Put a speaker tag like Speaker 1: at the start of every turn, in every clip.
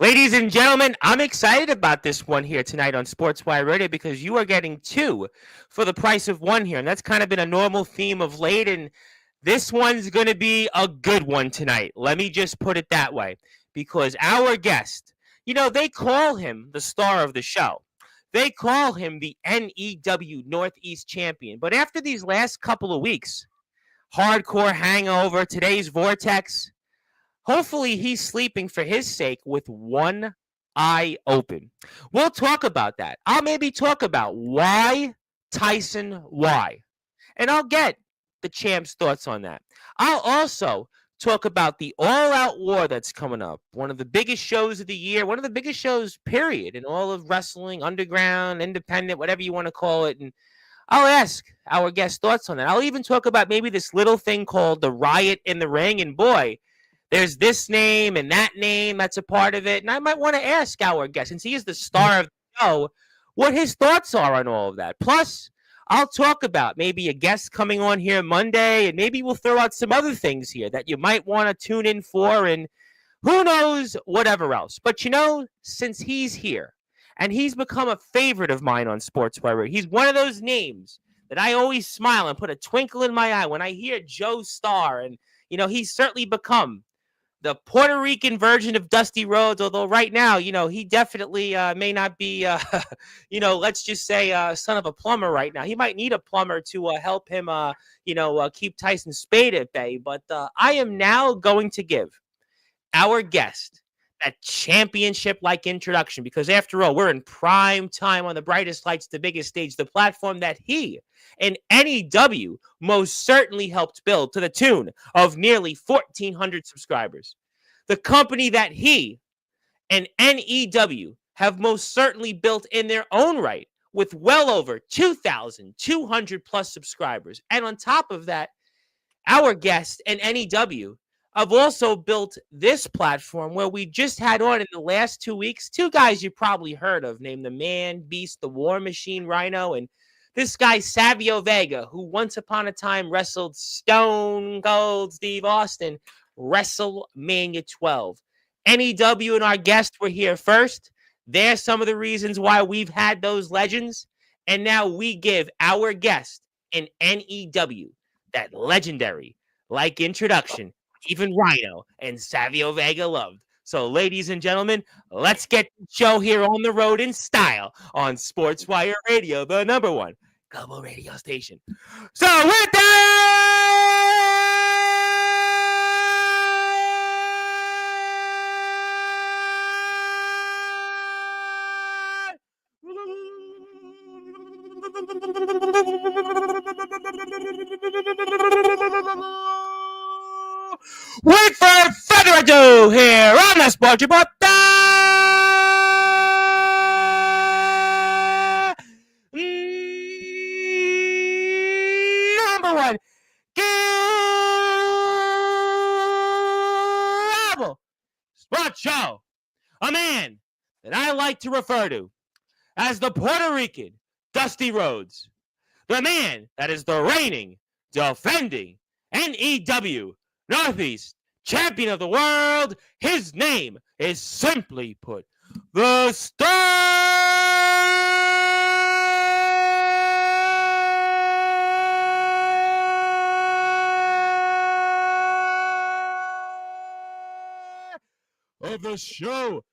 Speaker 1: Ladies and gentlemen, I'm excited about this one here tonight on Sportswire Radio because you are getting two for the price of one here. And that's kind of been a normal theme of late. And this one's going to be a good one tonight. Let me just put it that way. Because our guest, they call him the star of the show. They call him the NEW Northeast champion. But after these last couple of weeks, hardcore hangover, today's vortex, hopefully he's sleeping for his sake with one eye open. We'll talk about that. I'll maybe talk about why Tyson, why. And I'll get the champ's thoughts on that. I'll also talk about the all-out war that's coming up. One of the biggest shows of the year, one of the biggest shows, period, in all of wrestling, underground, independent, whatever you want to call it. And I'll ask our guest thoughts on that. I'll even talk about maybe this little thing called the Riot in the Ring. And boy, there's this name and that name that's a part of it. And I might want to ask our guest, since he is the star of the show, what his thoughts are on all of that. Plus, I'll talk about maybe a guest coming on here Monday, and maybe we'll throw out some other things here that you might want to tune in for, and who knows, whatever else. But since he's here, and he's become a favorite of mine on Sportswire, he's one of those names that I always smile and put a twinkle in my eye when I hear Joestar, and he's certainly become the Puerto Rican version of Dusty Rhodes, although right now, he definitely may not be, let's just say son of a plumber right now. He might need a plumber to help him, keep Tyson Spade at bay. But I am now going to give our guest that championship-like introduction because, after all, we're in prime time on the brightest lights, the biggest stage, the platform that he and NEW most certainly helped build to the tune of nearly 1,400 subscribers. The company that he and NEW have most certainly built in their own right with well over 2,200 plus subscribers. And on top of that, our guest and NEW have also built this platform where we just had on in the last 2 weeks two guys you probably heard of, named the Man Beast, the War Machine Rhino, and this guy Savio Vega, who once upon a time wrestled Stone Cold Steve Austin, WrestleMania 12. NEW and our guest were here first. There's some of the reasons why we've had those legends. And now we give our guest and NEW that legendary introduction even Rhino and Savio Vega loved. So, ladies and gentlemen, let's get the show here on the road in style on Sportswire Radio, the number one global radio station. So, with without further ado, here on the Sports Report, number one global sports show, a man that I like to refer to as the Puerto Rican Dusty Rhodes, the man that is the reigning, defending NEW Northeast champion of the world. His name is, simply put, the Star of the show,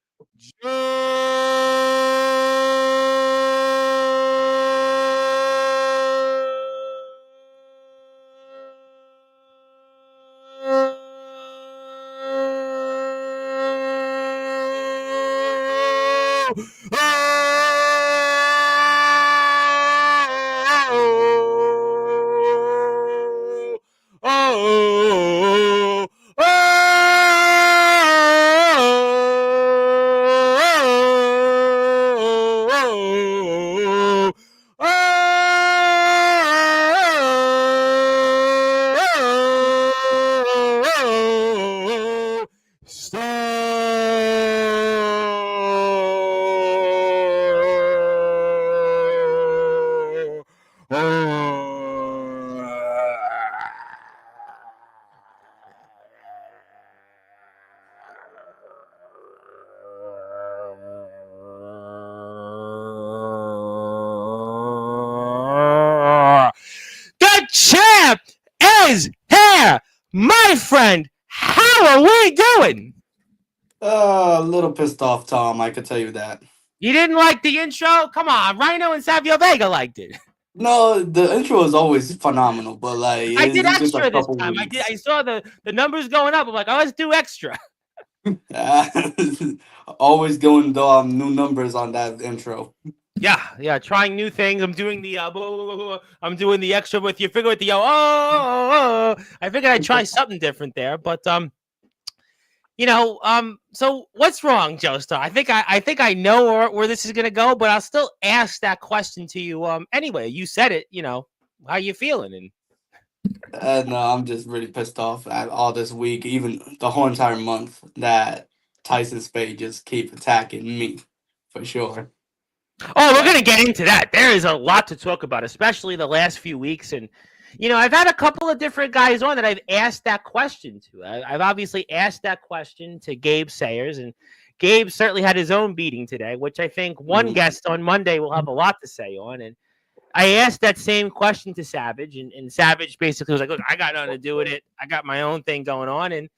Speaker 1: friend, how are we doing?
Speaker 2: A little pissed off, Tom. I could tell you that.
Speaker 1: You didn't like the intro? Come on, Rhino and Savio Vega liked it.
Speaker 2: No, the intro is always phenomenal, but
Speaker 1: I did
Speaker 2: it's just a
Speaker 1: extra this
Speaker 2: couple
Speaker 1: time.
Speaker 2: weeks.
Speaker 1: I saw the numbers going up. I'm like, oh, let's do extra.
Speaker 2: Always doing the new numbers on that intro.
Speaker 1: Yeah, trying new things. I'm doing the I'm doing the extra with you. Figure with the I figured I'd try something different there, but so what's wrong, Joestar? I think I know where this is gonna go, but I'll still ask that question to you. Anyway, you said it. How you feeling? And
Speaker 2: And I'm just really pissed off at all this week, even the whole entire month, that Tyson Spade just keep attacking me, for sure.
Speaker 1: oh, we're
Speaker 2: But
Speaker 1: gonna get into that. There is a lot to talk about, especially the last few weeks. And I've had a couple of different guys on that I've asked that question to. I've obviously asked that question to Gabe Sayers, and Gabe certainly had his own beating today, which I think one
Speaker 2: mm,
Speaker 1: guest on Monday will have a lot to say on. And I asked that same question to Savage, and Savage basically was like, "Look, I got nothing to do with it. I got my own thing going on." And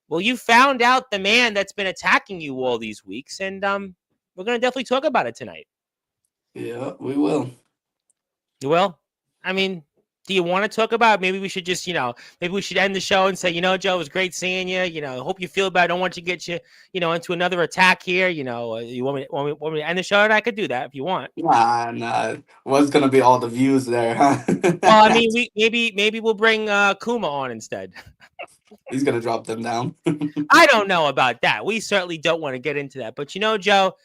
Speaker 1: well, you found out the man that's been attacking you all these weeks, and we're gonna definitely talk about it tonight.
Speaker 2: yeah, we will.
Speaker 1: Well, I mean, do you want to talk about it? Maybe we should just, maybe we should end the show and say, Joe, it was great seeing you. I hope you feel better. I don't want you to get you, into another attack here. You want me to end the show? And I could do that if you want.
Speaker 2: Nah. What's gonna be all the views there, huh?
Speaker 1: Well, I mean, maybe we'll bring Kuma on instead.
Speaker 2: He's gonna drop them down.
Speaker 1: I don't know about that. We certainly don't want to get into that. But Joe,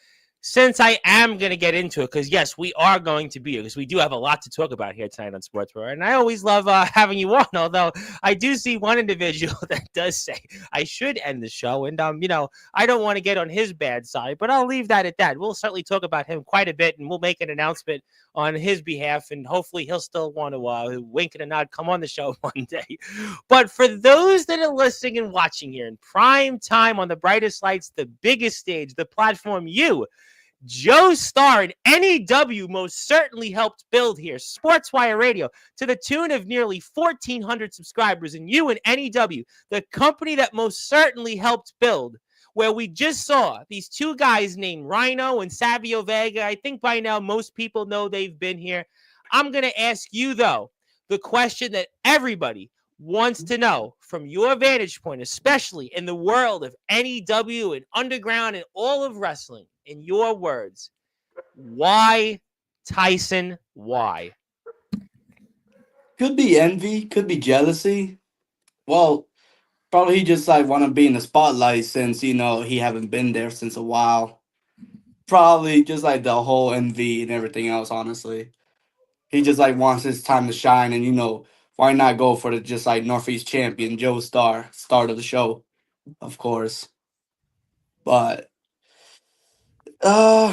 Speaker 1: since I am going to get into it, because yes, we are going to be here, because we do have a lot to talk about here tonight on Sportswire, and I always love having you on. Although I do see one individual that does say I should end the show, and I don't want to get on his bad side, but I'll leave that at that. We'll certainly talk about him quite a bit, and we'll make an announcement on his behalf, and hopefully he'll still want to wink and a nod, come on the show one day. But for those that are listening and watching here in prime time on the brightest lights, the biggest stage, the platform Joestar and NEW most certainly helped build here. Sportswire Radio, to the tune of nearly 1,400 subscribers, and you and NEW, the company that most certainly helped build, where we just saw these two guys named Rhino and Savio Vega. I think by now most people know they've been here. I'm going to ask you, though, the question that everybody wants to know from your vantage point, especially in the world of NEW and underground and all of wrestling. In your words, why Tyson? Why?
Speaker 2: Could be envy, could be jealousy. Well, probably he just want to be in the spotlight since he haven't been there since a while. Probably just the whole envy and everything else. Honestly, he just wants his time to shine, and why not go for the just Northeast champion Joestar, start of the show, of course. But uh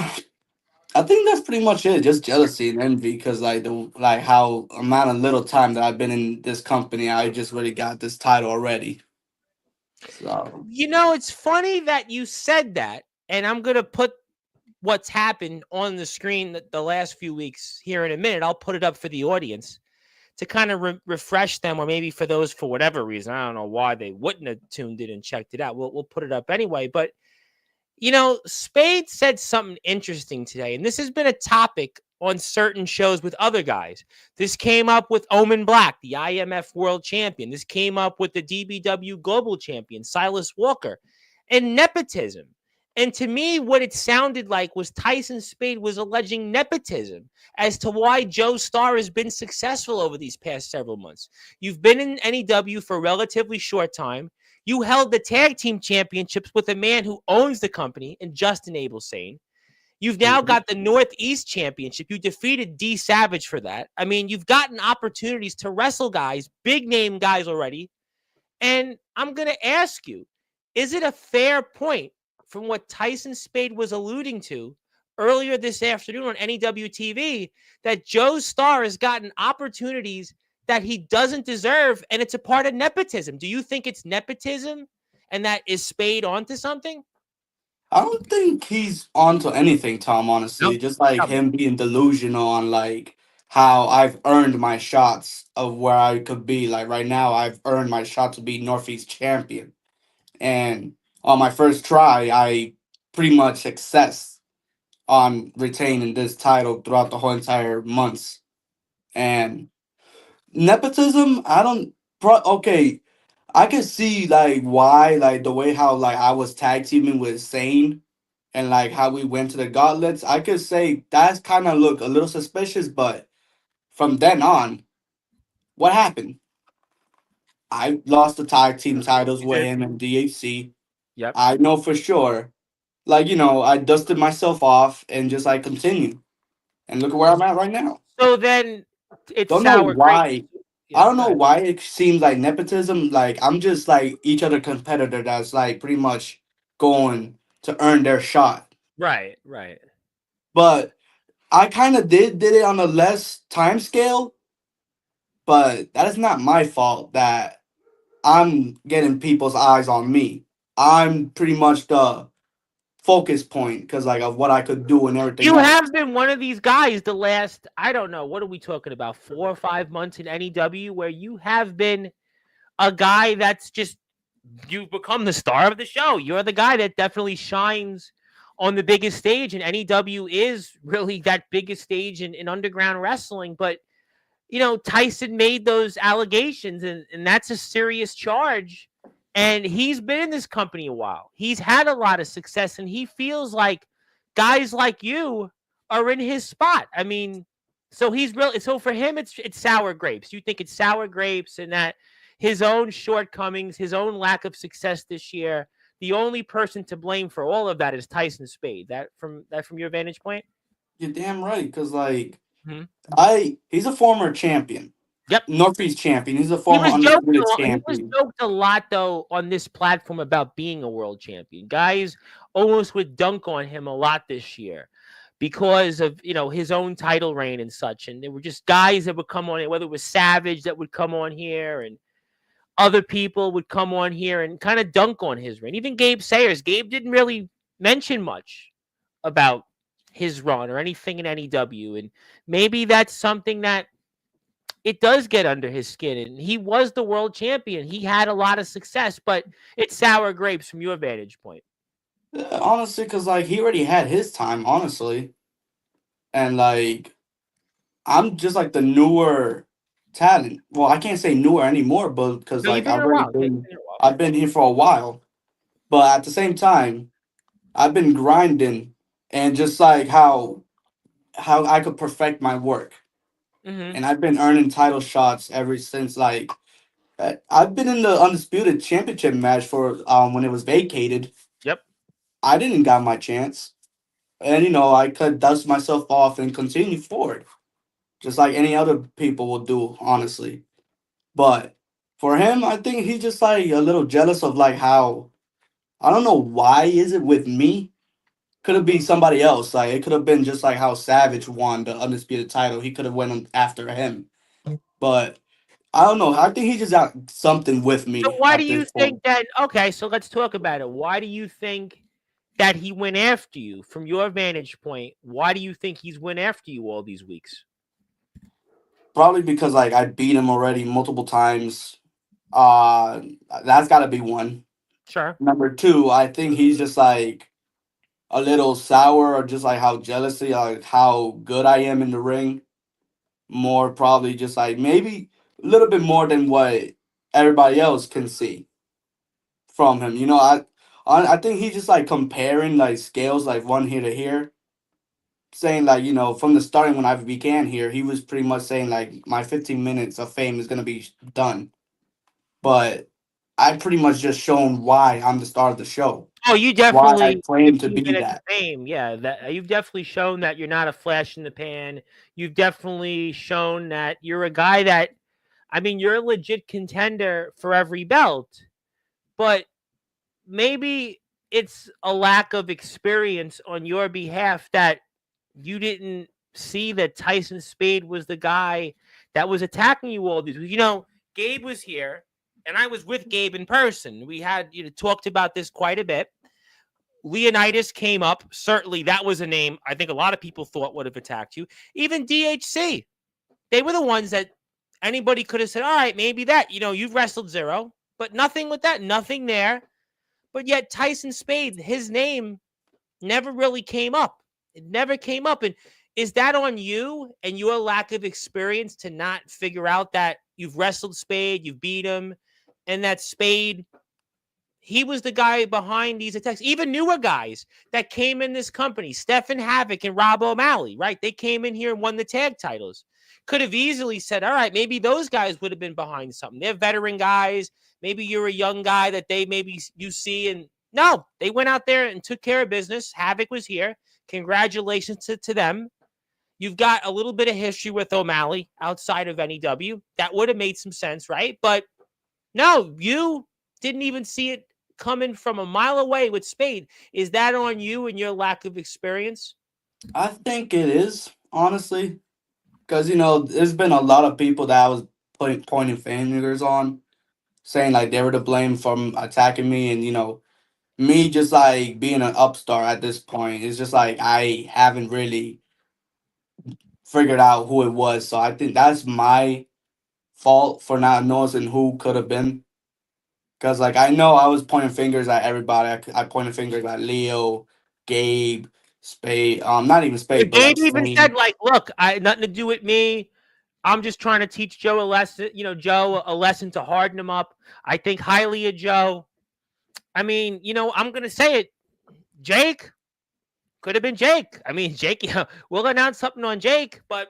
Speaker 2: I think that's pretty much it. Just jealousy and envy, because how amount of little time that I've been in this company, I just really got this title already. So
Speaker 1: It's funny that you said that, and I'm gonna put what's happened on the screen the last few weeks here in a minute. I'll put it up for the audience to kind of refresh them, or maybe for those for whatever reason, I don't know why they wouldn't have tuned in and checked it out. We'll put it up anyway, but. Spade said something interesting today, and this has been a topic on certain shows with other guys. This came up with Omen Black, the IMF World Champion. This came up with the DBW Global Champion, Silas Walker, and nepotism. And to me, what it sounded like was Tyson Spade was alleging nepotism as to why Joestar has been successful over these past several months. You've been in NEW for a relatively short time. You held the tag team championships with a man who owns the company and Justin Abelsane. You've now got the Northeast Championship. You defeated D Savage for that. I mean, you've gotten opportunities to wrestle guys, big name guys already. And I'm going to ask you, is it a fair point from what Tyson Spade was alluding to earlier this afternoon on NEW TV that Joestar has gotten opportunities that he doesn't deserve, and it's a part of nepotism? Do you think it's nepotism and that is Spade onto something?
Speaker 2: I don't think he's onto anything, Tom, honestly.
Speaker 1: Nope.
Speaker 2: Just him being delusional on how I've earned my shots of where I could be. Like right now, I've earned my shot to be Northeast champion. And on my first try, I pretty much success on retaining this title throughout the whole entire months. And nepotism, I don't. Okay, I can see like why, like the way how like I was tag teaming with Sane and like how we went to the gauntlets. I could say that's kind of look a little suspicious, but from then on, what happened? I lost the tag team titles
Speaker 1: You
Speaker 2: with
Speaker 1: did.
Speaker 2: him and DHC.
Speaker 1: Yep.
Speaker 2: I know for sure. Like, I dusted myself off and just like continue. And look at where I'm at right now.
Speaker 1: So then it's
Speaker 2: Don't know
Speaker 1: sour grapes.
Speaker 2: why. I
Speaker 1: Yeah,
Speaker 2: don't
Speaker 1: go
Speaker 2: know
Speaker 1: ahead.
Speaker 2: why it seems like nepotism. Like I'm just like each other competitor that's like pretty much going to earn their shot.
Speaker 1: Right, right.
Speaker 2: But I kind of did it on a less time scale, but that is not my fault that I'm getting people's eyes on me. I'm pretty much the focus point because like of what I could do and everything
Speaker 1: You
Speaker 2: else.
Speaker 1: have been one of these guys the last, I don't know, what are we talking about, 4 or 5 months in NEW, where you have been a guy that's just, you've become the star of the show. You're the guy that definitely shines on the biggest stage, and NEW is really that biggest stage in underground wrestling. But Tyson made those allegations, and that's a serious charge. And he's been in this company a while. He's had a lot of success, and he feels like guys like you are in his spot. I mean, so he's real. So for him, it's sour grapes. You think it's sour grapes, and that his own shortcomings, his own lack of success this year. The only person to blame for all of that is Tyson Spade. That from your vantage point.
Speaker 2: You're damn right, because like
Speaker 1: Mhm.
Speaker 2: he's a former champion,
Speaker 1: Yep.
Speaker 2: Northeast champion. He's a
Speaker 1: He
Speaker 2: former
Speaker 1: was joked a
Speaker 2: undisputed
Speaker 1: lot. He was
Speaker 2: champion.
Speaker 1: joked a lot though on this platform about being a world champion. Guys almost would dunk on him a lot this year because of his own title reign and such. And there were just guys that would come on, whether it was Savage that would come on here and other people would come on here and kind of dunk on his reign. Even Gabe Sayers. Gabe didn't really mention much about his run or anything in NEW. And maybe that's something that it does get under his skin. And he was the world champion. He had a lot of success, but it's sour grapes from your vantage point.
Speaker 2: Honestly, because like he already had his time, honestly, and like I'm just like the newer talent. Well, I can't say newer anymore, but because
Speaker 1: No, you've
Speaker 2: like
Speaker 1: been
Speaker 2: I've
Speaker 1: in a
Speaker 2: already
Speaker 1: while. Yeah,
Speaker 2: been,
Speaker 1: you've been in a while.
Speaker 2: I've been here for a while. But at the same time, I've been grinding and just like how I could perfect my work.
Speaker 1: Mm-hmm.
Speaker 2: And I've been earning title shots ever since like I've been in the undisputed championship match for when it was vacated.
Speaker 1: Yep.
Speaker 2: I didn't got my chance. And I could dust myself off and continue forward. Just like any other people will do, honestly. But for him, I think he's just like a little jealous of like how I don't know why is it with me. Could have been somebody else. Like it could have been just like how Savage won the undisputed title. He could have went after him. But I don't know. I think he just got something with
Speaker 1: So
Speaker 2: me
Speaker 1: why do
Speaker 2: at
Speaker 1: you
Speaker 2: this
Speaker 1: think
Speaker 2: point.
Speaker 1: that? Okay, so let's talk about it. Why do you think that he went after you from your vantage point? Why do you think he's went after you all these weeks?
Speaker 2: Probably because like I beat him already multiple times. Uh that's gotta be one.
Speaker 1: Sure.
Speaker 2: Number two, I think he's just like a little sour or just like how jealousy like how good I am in the ring. More probably just like maybe a little bit more than what everybody else can see from him. I think he's just like comparing like scales like one here to here, saying like from the starting when I began here, he was pretty much saying like my 15 minutes of fame is gonna be done, but I pretty much just shown why I'm the star of the show,
Speaker 1: Oh, you
Speaker 2: why I
Speaker 1: definitely
Speaker 2: claim to
Speaker 1: 15
Speaker 2: be
Speaker 1: minutes of
Speaker 2: that.
Speaker 1: fame. Yeah, that you've definitely shown that you're not a flash in the pan. You've definitely shown that you're a guy that, I mean, you're a legit contender for every belt, but maybe it's a lack of experience on your behalf that you didn't see that Tyson Spade was the guy that was attacking you all these. Gabe was here, and I was with Gabe in person. We had talked about this quite a bit. Leonidas came up. Certainly, that was a name I think a lot of people thought would have attacked you. Even DHC. they were the ones that anybody could have said, all right, maybe that, you've wrestled zero, but nothing with that, nothing there. But yet Tyson Spade, his name never really came up. It never came up. And is that on you and your lack of experience to not figure out that you've wrestled Spade, you've beat him, and that Spade, he was the guy behind these attacks? Even newer guys that came in this company, Stephen Havoc and Rob O'Malley, right? They came in here and won the tag titles. Could have easily said, all right, maybe those guys would have been behind something. They're veteran guys. Maybe you're a young guy that maybe you see. And no, they went out there and took care of business. Havoc was here. Congratulations to them. You've got a little bit of history with O'Malley outside of NEW. That would have made some sense, right? But no, you didn't even see it coming from a mile away with Spade. Is that on you and your lack of experience?
Speaker 2: I think it is, honestly, because there's been a lot of people that I was pointing fingers on, saying like they were to blame from attacking me, and me just like being an upstart at this point. It's just like I haven't really figured out who it was, so I think that's my fault for not noticing who could have been. Because like I know I was pointing fingers at everybody. I pointed fingers at Leo, Gabe, Spade. Not even
Speaker 1: Yeah,
Speaker 2: Spade, but like
Speaker 1: Gabe even said,
Speaker 2: Shane.
Speaker 1: like, look, I nothing to do with me. I'm just trying to teach Joe a lesson, Joe a lesson to harden him up. I think highly of Joe. I mean, I'm going to say it. Jake could have been Jake. I mean, Jake, we'll announce something on Jake, but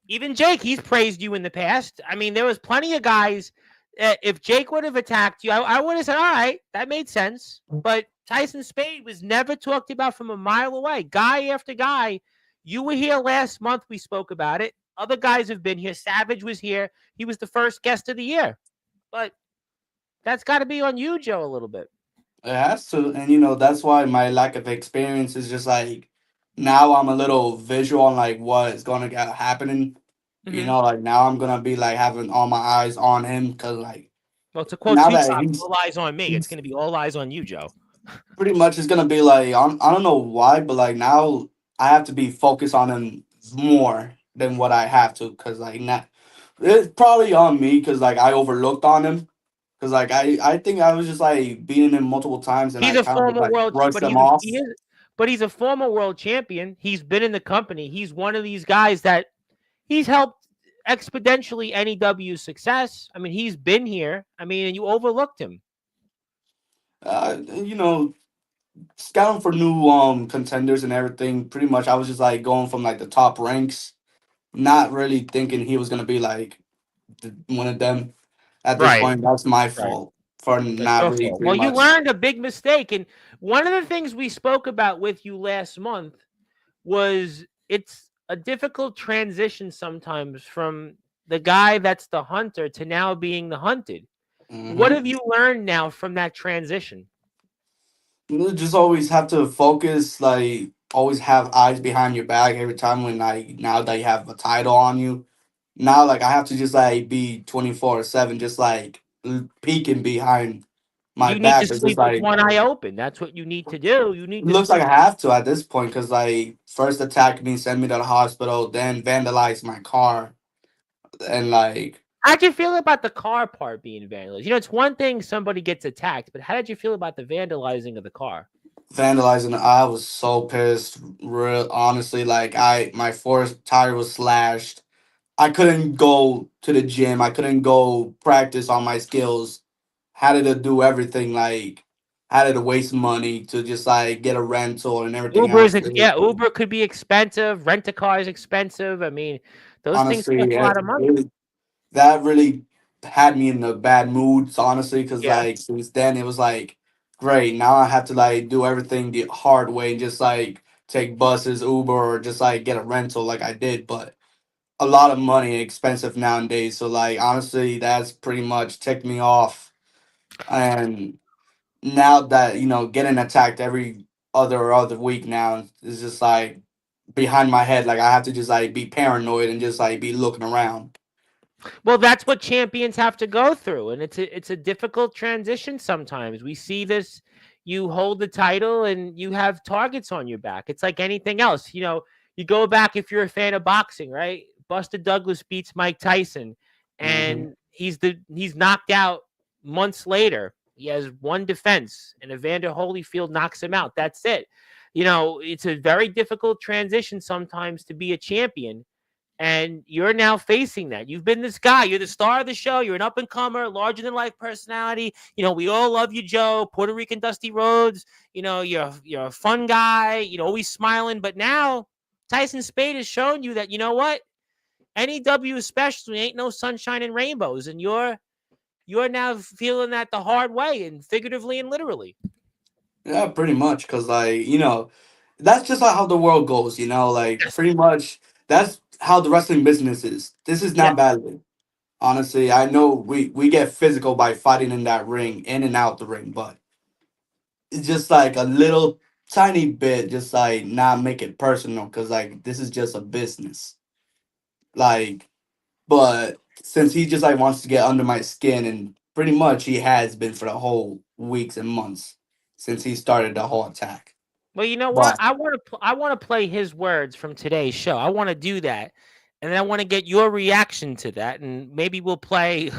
Speaker 1: even Jake, he's praised you in the past. I mean, there was plenty of guys. If Jake would have attacked you, I would have said, all right, that made sense. But Tyson Spade was never talked about from a mile away. Guy after guy. You were here last month. We spoke about it. Other guys have been here. Savage was here. He was the first guest of the year. But that's got to be on you, Joe, a little bit.
Speaker 2: It has to, and that's why my lack of experience is just like now I'm a little visual on like what is gonna get happening.
Speaker 1: Mm-hmm.
Speaker 2: Like now I'm gonna be like having all my eyes on him because like
Speaker 1: Well, to quote
Speaker 2: now that
Speaker 1: Tupac, all eyes on me. It's
Speaker 2: he's
Speaker 1: going to be all eyes on you, Joe.
Speaker 2: pretty much is gonna be like I don't know why, but like now I have to be focused on him more than what I have to because like now it's probably on me because like I overlooked on him because like I think I was just like beating him multiple times and
Speaker 1: He's
Speaker 2: I
Speaker 1: a
Speaker 2: kind of just
Speaker 1: former
Speaker 2: like
Speaker 1: world,
Speaker 2: brushed
Speaker 1: but
Speaker 2: them off.
Speaker 1: he's a former world champion. He's been in the company. He's one of these guys that he's helped exponentially NEW's success. I mean, he's been here. I mean, and you overlooked him.
Speaker 2: You know, scouting for new contenders and everything. Pretty much, I was just like going from like the top ranks, not really thinking he was gonna be like one of them. At this
Speaker 1: Right.
Speaker 2: point, that's my
Speaker 1: Right.
Speaker 2: fault for
Speaker 1: That's
Speaker 2: not
Speaker 1: your
Speaker 2: really
Speaker 1: fault.
Speaker 2: pretty
Speaker 1: Well, you
Speaker 2: much.
Speaker 1: learned a big mistake, and one of the things we spoke about with you last month was it's a difficult transition sometimes from the guy that's the hunter to now being the hunted. What
Speaker 2: Hmm.
Speaker 1: have you learned now from that transition?
Speaker 2: You just always have to focus, like always have eyes behind your back every time when like now that you have a title on you. Now like I have to just like be 24/7, just like peeking behind my
Speaker 1: You need
Speaker 2: back.
Speaker 1: to
Speaker 2: It's just
Speaker 1: sleep with
Speaker 2: like
Speaker 1: one eye open. That's what you need to do. You
Speaker 2: it
Speaker 1: need to
Speaker 2: looks like
Speaker 1: sleep.
Speaker 2: I have to at this point because like first attacked me, sent me to the hospital, then vandalized my car, and like
Speaker 1: How'd you feel about the car part being vandalized? It's one thing somebody gets attacked, but how did you feel about the vandalizing of the car?
Speaker 2: vandalizing. I was so pissed. Real honestly, like my fourth tire was slashed. I couldn't go to the gym. I couldn't go practice on my skills. Had to do everything like had to waste money to just like get a rental and everything else.
Speaker 1: Uber could be expensive. Rent a car is expensive. I mean, those things cost
Speaker 2: Honestly,
Speaker 1: a lot of money.
Speaker 2: that really had me in a bad mood. Honestly, because
Speaker 1: Yeah.
Speaker 2: like since then it was like great. Now I have to like do everything the hard way and just like take buses, Uber, or just like get a rental like I did. But a lot of money, expensive nowadays. So like honestly, that's pretty much ticked me off. And now that getting attacked every other week now is just like behind my head. Like I have to just like be paranoid and just like be looking around.
Speaker 1: Well, that's what champions have to go through, and it's a difficult transition sometimes. We see this. You hold the title, and you have targets on your back. It's like anything else. You go back if you're a fan of boxing, right? Buster Douglas beats Mike Tyson,
Speaker 2: Hmm.
Speaker 1: and he's knocked out months later. He has one defense, and Evander Holyfield knocks him out. That's it. It's a very difficult transition sometimes to be a champion, and you're now facing that. You've been this guy. You're the star of the show. You're an up and comer, larger than life personality. We all love you, Joe. Puerto Rican Dusty Rhodes. You're a fun guy. Always smiling. But now Tyson Spade has shown you that what NEW especially ain't no sunshine and rainbows, and you're now feeling that the hard way, and figuratively and literally.
Speaker 2: Yeah, pretty much. Because, like, that's just how the world goes, like,
Speaker 1: Yes.
Speaker 2: pretty much that's how the wrestling business is. This is
Speaker 1: Yeah.
Speaker 2: not badly. Honestly, I know we get physical by fighting in that ring, in and out the ring, but it's just like a little tiny bit, just like not make it personal, because like this is just a business. Like, but since he just like wants to get under my skin, and pretty much he has been for the whole weeks and months since he started the whole attack.
Speaker 1: Well, you know what?
Speaker 2: But
Speaker 1: I want to play his words from today's show. I want to do that, and then I want to get your reaction to that, and maybe we'll play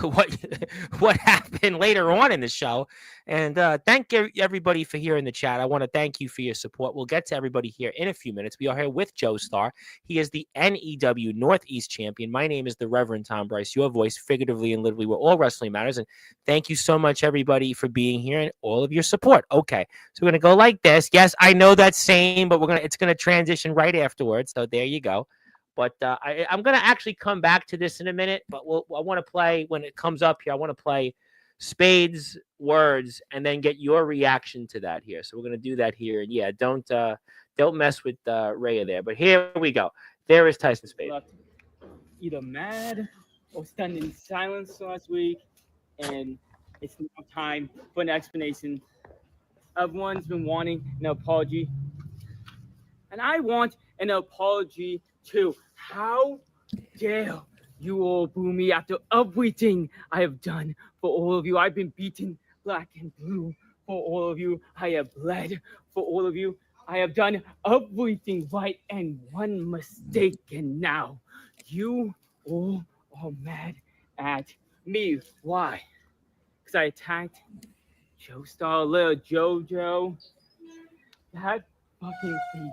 Speaker 1: what happened later on in the show. And thank everybody for here in the chat. I want to thank you for your support. We'll get to everybody here in a few minutes. We are here with Joestar. He is the NEW Northeast champion. My name is the Reverend Tom Bryce. Your voice, figuratively and literally, where all wrestling matters. And thank you so much, everybody, for being here and all of your support. Okay. So we're gonna go like this. Yes, I know that's same, but it's gonna transition right afterwards. So there you go. But I'm gonna actually come back to this in a minute. But I want to play when it comes up here. I want to play Spade's words and then get your reaction to that here. So we're gonna do that here. And yeah, don't mess with Rhea there. But here we go. There is Tyson Spade.
Speaker 3: Left either mad or stunned in silence last week, and it's now time for an explanation. Everyone's been wanting an apology, and I want an apology too. How dare you all boo me after everything I have done for all of you? I've been beaten black and blue for all of you. I have bled for all of you. I have done everything right and one mistake, and now you all are mad at me. Why? Because I attacked Joestar, little Jojo. That fucking thief.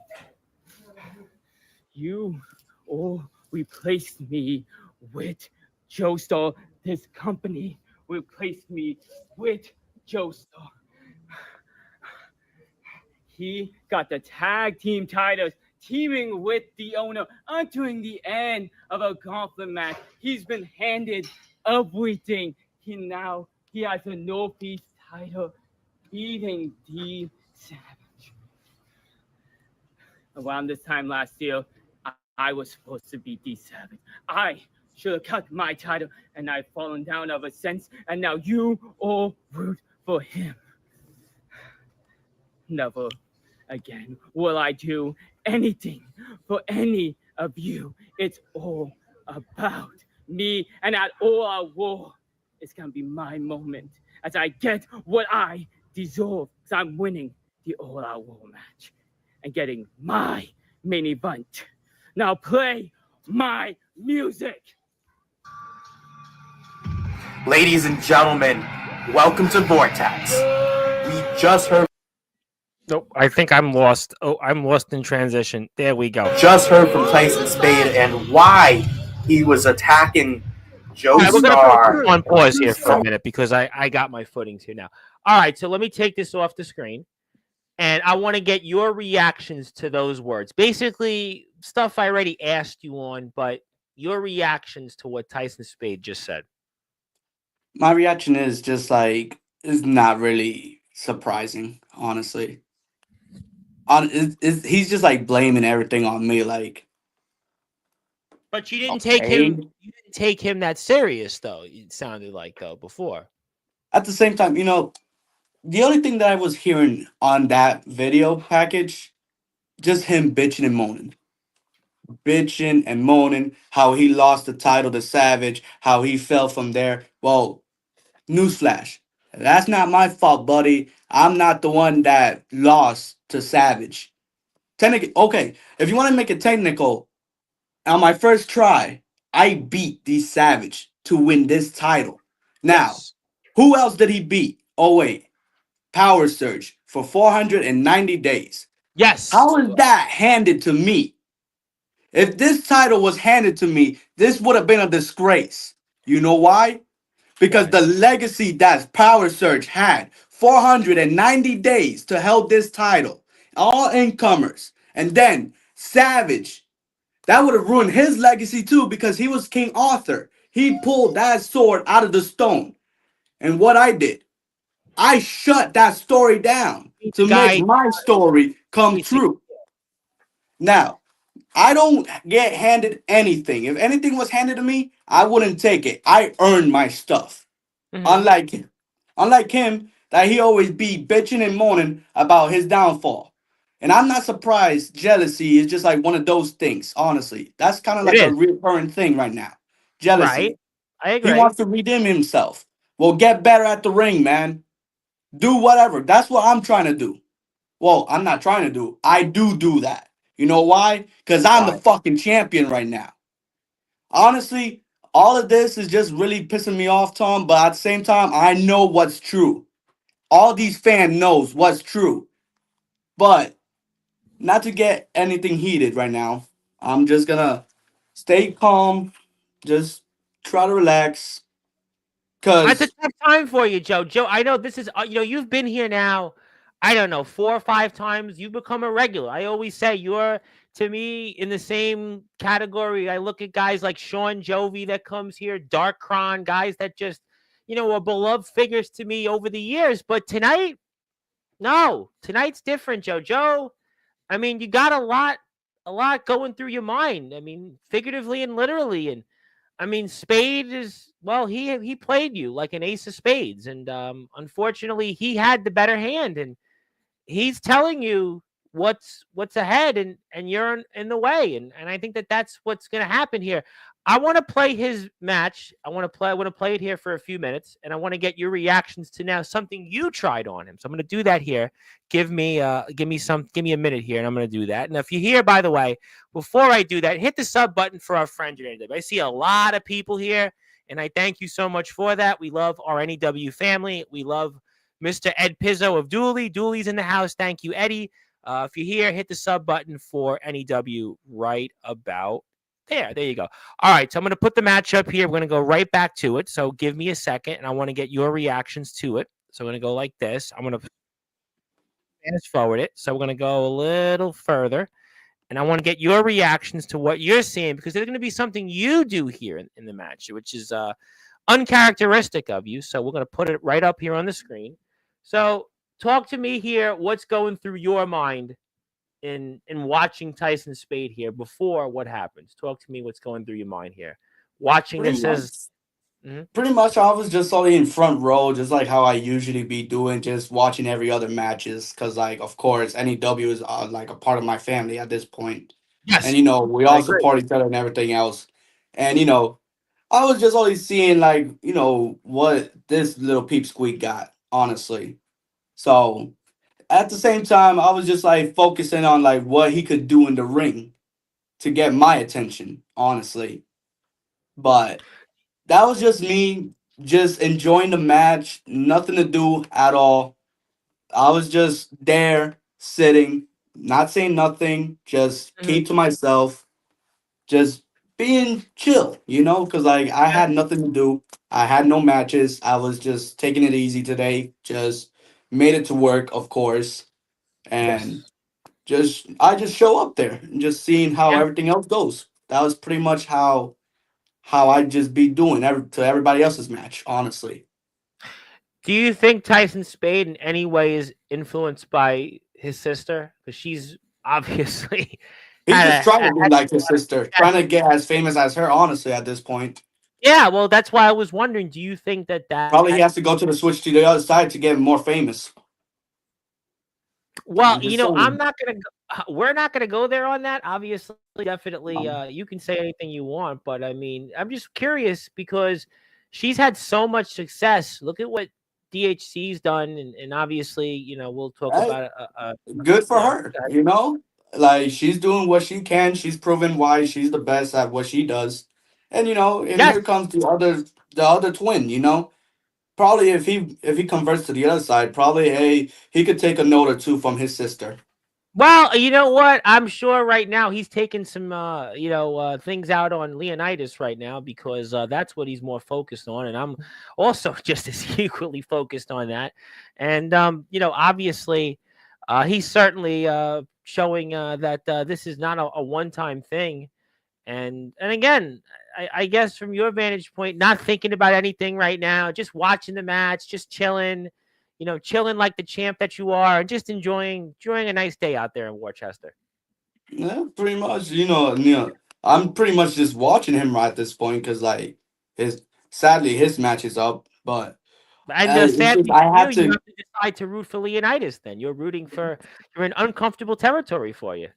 Speaker 3: You all replaced me with Joestar. This company replaced me with Joestar. He got the tag team titles, teaming with the owner, entering the end of a gauntlet match. He's been handed everything. He has a Northeast title, beating the Savage. Around this time last year, I was supposed to beat the Savage. I should have kept my title, and I've fallen down ever since. And now you all root for him. Never again will I do anything for any of you. It's all about me, and at all our war, it's gonna be my moment as I get what I deserve. Because I'm winning the all out war match and getting my main event. Now play my music.
Speaker 4: Ladies and gentlemen, welcome to Vortex. We just heard
Speaker 1: Nope, I think I'm lost. Oh, I'm lost in transition. There we go.
Speaker 4: from Tyson Spade and why he was attacking
Speaker 1: All right, we're gonna
Speaker 4: Joestar.
Speaker 1: put on pause here for a minute because I got my footings here now. All right, so let me take this off the screen, and I want to get your reactions to those words. Basically, stuff I already asked you on, but your reactions to what Tyson Spade just said.
Speaker 2: my reaction is just like is not really surprising, honestly. He's just like blaming everything on me. Like,
Speaker 1: But you didn't take
Speaker 2: okay.
Speaker 1: him. You didn't take him that serious, though. It sounded like though before.
Speaker 2: At the same time, the only thing that I was hearing on that video package, just him bitching and moaning how he lost the title to Savage, how he fell from there. Well, newsflash, that's not my fault, buddy. I'm not the one that lost to Savage. Technically, okay, if you want to make it technical, on my first try, I beat the Savage to win this title. Now,
Speaker 1: Yes.
Speaker 2: who else did he beat? Oh wait, Power Surge for 490 days.
Speaker 1: Yes.
Speaker 2: How is that handed to me? If this title was handed to me, this would have been a disgrace. You know why? Because
Speaker 1: Why?
Speaker 2: the legacy that Power Surge had 490 days to hold this title, all incomers. And then Savage, that would have ruined his legacy too because he was King Arthur. He pulled that sword out of the stone. And what I did, I shut that story down
Speaker 1: He's a
Speaker 2: to make
Speaker 1: guy
Speaker 2: my story come
Speaker 1: basic.
Speaker 2: true. Now, I don't get handed anything. If anything was handed to me, I wouldn't take it. I earned my stuff.
Speaker 1: Mhm.
Speaker 2: Unlike him. Unlike him, that he always be bitching and moaning about his downfall. And I'm not surprised jealousy is just like one of those things, honestly. That's kind of
Speaker 1: It
Speaker 2: like a
Speaker 1: is.
Speaker 2: recurring thing right now.
Speaker 1: Right.
Speaker 2: Jealousy.
Speaker 1: I
Speaker 2: He
Speaker 1: agree.
Speaker 2: wants to redeem himself. Well, get better at the ring, man. Do whatever. That's what I'm trying to do. Well, I'm not trying to do. I do that. You know why? Because I'm the
Speaker 1: Why?
Speaker 2: fucking champion right now. Honestly, all of this is just really pissing me off, Tom. But at the same time, I know what's true. All these fans knows what's true. But not to get anything heated right now. I'm just gonna stay calm. Just try to relax.
Speaker 1: It's a
Speaker 2: Cause
Speaker 1: tough time for you, Joe. Joe, I know this is you've been here now, I don't know, 4 or 5 times. You've become a regular. I always say you're to me in the same category. I look at guys like Sean Jovi that comes here, Dark Cron, guys that just are beloved figures to me over the years. But tonight, no, tonight's different, Joe. Joe, I mean, you got a lot going through your mind. I mean, figuratively and literally. And I mean, Spade is well, he played you like an ace of spades, and unfortunately, he had the better hand, and he's telling you what's ahead, and you're in the way, and I think that's what's going to happen here. I want to play his match. I want to play it here for a few minutes, and I want to get your reactions to now something you tried on him. So I'm going to do that here. Give me a minute here, and I'm going to do that. And if you hear, by the way, before I do that, hit the sub button for our friend J. I see a lot of people here, and I thank you so much for that. We love our NEW family. We love Mr. Ed Pizzo of Dooley. Dooley's in the house. Thank you, Eddie. If you're here, hit the sub button for NEW right about there. There you go. All right. So I'm going to put the match up here. We're going to go right back to it. So give me a second, and I want to get your reactions to it. So I'm going to go like this. I'm going to fast forward it. So we're going to go a little further. And I want to get your reactions to what you're seeing because there's going to be something you do here in the match, which is uncharacteristic of you. So we're going to put it right up here on the screen. So talk to me here. What's going through your mind in watching Tyson Spade here before what happens? Talk to me. What's going through your mind here? Watching
Speaker 2: pretty
Speaker 1: this
Speaker 2: much.
Speaker 1: as Mhm.
Speaker 2: Pretty much, I was just only in front row, just like how I usually be doing, just watching every other matches. Cause like, of course, NEW is like a part of my family at this point, and
Speaker 1: Yes,
Speaker 2: we
Speaker 1: I
Speaker 2: all
Speaker 1: agree.
Speaker 2: support each other and everything else. And I was just only seeing like what this little peep squeak got, honestly. So at the same time, I was just like focusing on like what he could do in the ring to get my attention, honestly. But that was just me just enjoying the match, nothing to do at all. I was just there sitting, not saying nothing, just
Speaker 1: Mhm.
Speaker 2: keep to myself, just being chill, because like I
Speaker 1: Yeah.
Speaker 2: had nothing to do. I had no matches. I was just taking it easy today, just made it to work, of course, and
Speaker 1: Yes.
Speaker 2: just I just show up there and just seeing how
Speaker 1: Yeah.
Speaker 2: everything else goes. That was pretty much how I just be doing to everybody else's match, honestly.
Speaker 1: Do you think Tyson Spade in any way is influenced by his sister? Because she's obviously
Speaker 2: He's
Speaker 1: had
Speaker 2: just
Speaker 1: a
Speaker 2: trying to be
Speaker 1: had
Speaker 2: like
Speaker 1: a
Speaker 2: his
Speaker 1: lot of
Speaker 2: sister,
Speaker 1: success.
Speaker 2: trying to get as famous as her, honestly, at this point.
Speaker 1: Yeah, well, that's why I was wondering. Do you think that?
Speaker 2: Probably he has to go to the switch to the other side to get more famous.
Speaker 1: Well,
Speaker 2: I'm just saying.
Speaker 1: I'm not gonna. We're not gonna go there on that. Obviously, definitely.
Speaker 2: Um,
Speaker 1: You can say anything you want, but I mean, I'm just curious because she's had so much success. Look at what DHC's done, and obviously, we'll talk
Speaker 2: hey,
Speaker 1: about it.
Speaker 2: good for
Speaker 1: Yeah,
Speaker 2: her, Like she's doing what she can. She's proven why she's the best at what she does. And and
Speaker 1: Yes.
Speaker 2: here comes the other twin. Probably if he converts to the other side, probably he could take a note or two from his sister.
Speaker 1: Well, you know what? I'm sure right now he's taking some, things out on Leonidas right now because that's what he's more focused on, and I'm also just as equally focused on that. And obviously, he's certainly showing that this is not a one-time thing. And again, I guess from your vantage point, not thinking about anything right now, just watching the match, just chilling, chilling like the champ that you are, and just enjoying a nice day out there in Worcester.
Speaker 2: Yeah, pretty much. I'm pretty much just watching him right at this point because like his sadly his match is up, but
Speaker 1: And
Speaker 2: it's just
Speaker 1: sadly
Speaker 2: I
Speaker 1: for you,
Speaker 2: had
Speaker 1: you
Speaker 2: to.
Speaker 1: have to decide to root for Leonidas. Then you're in uncomfortable territory for you.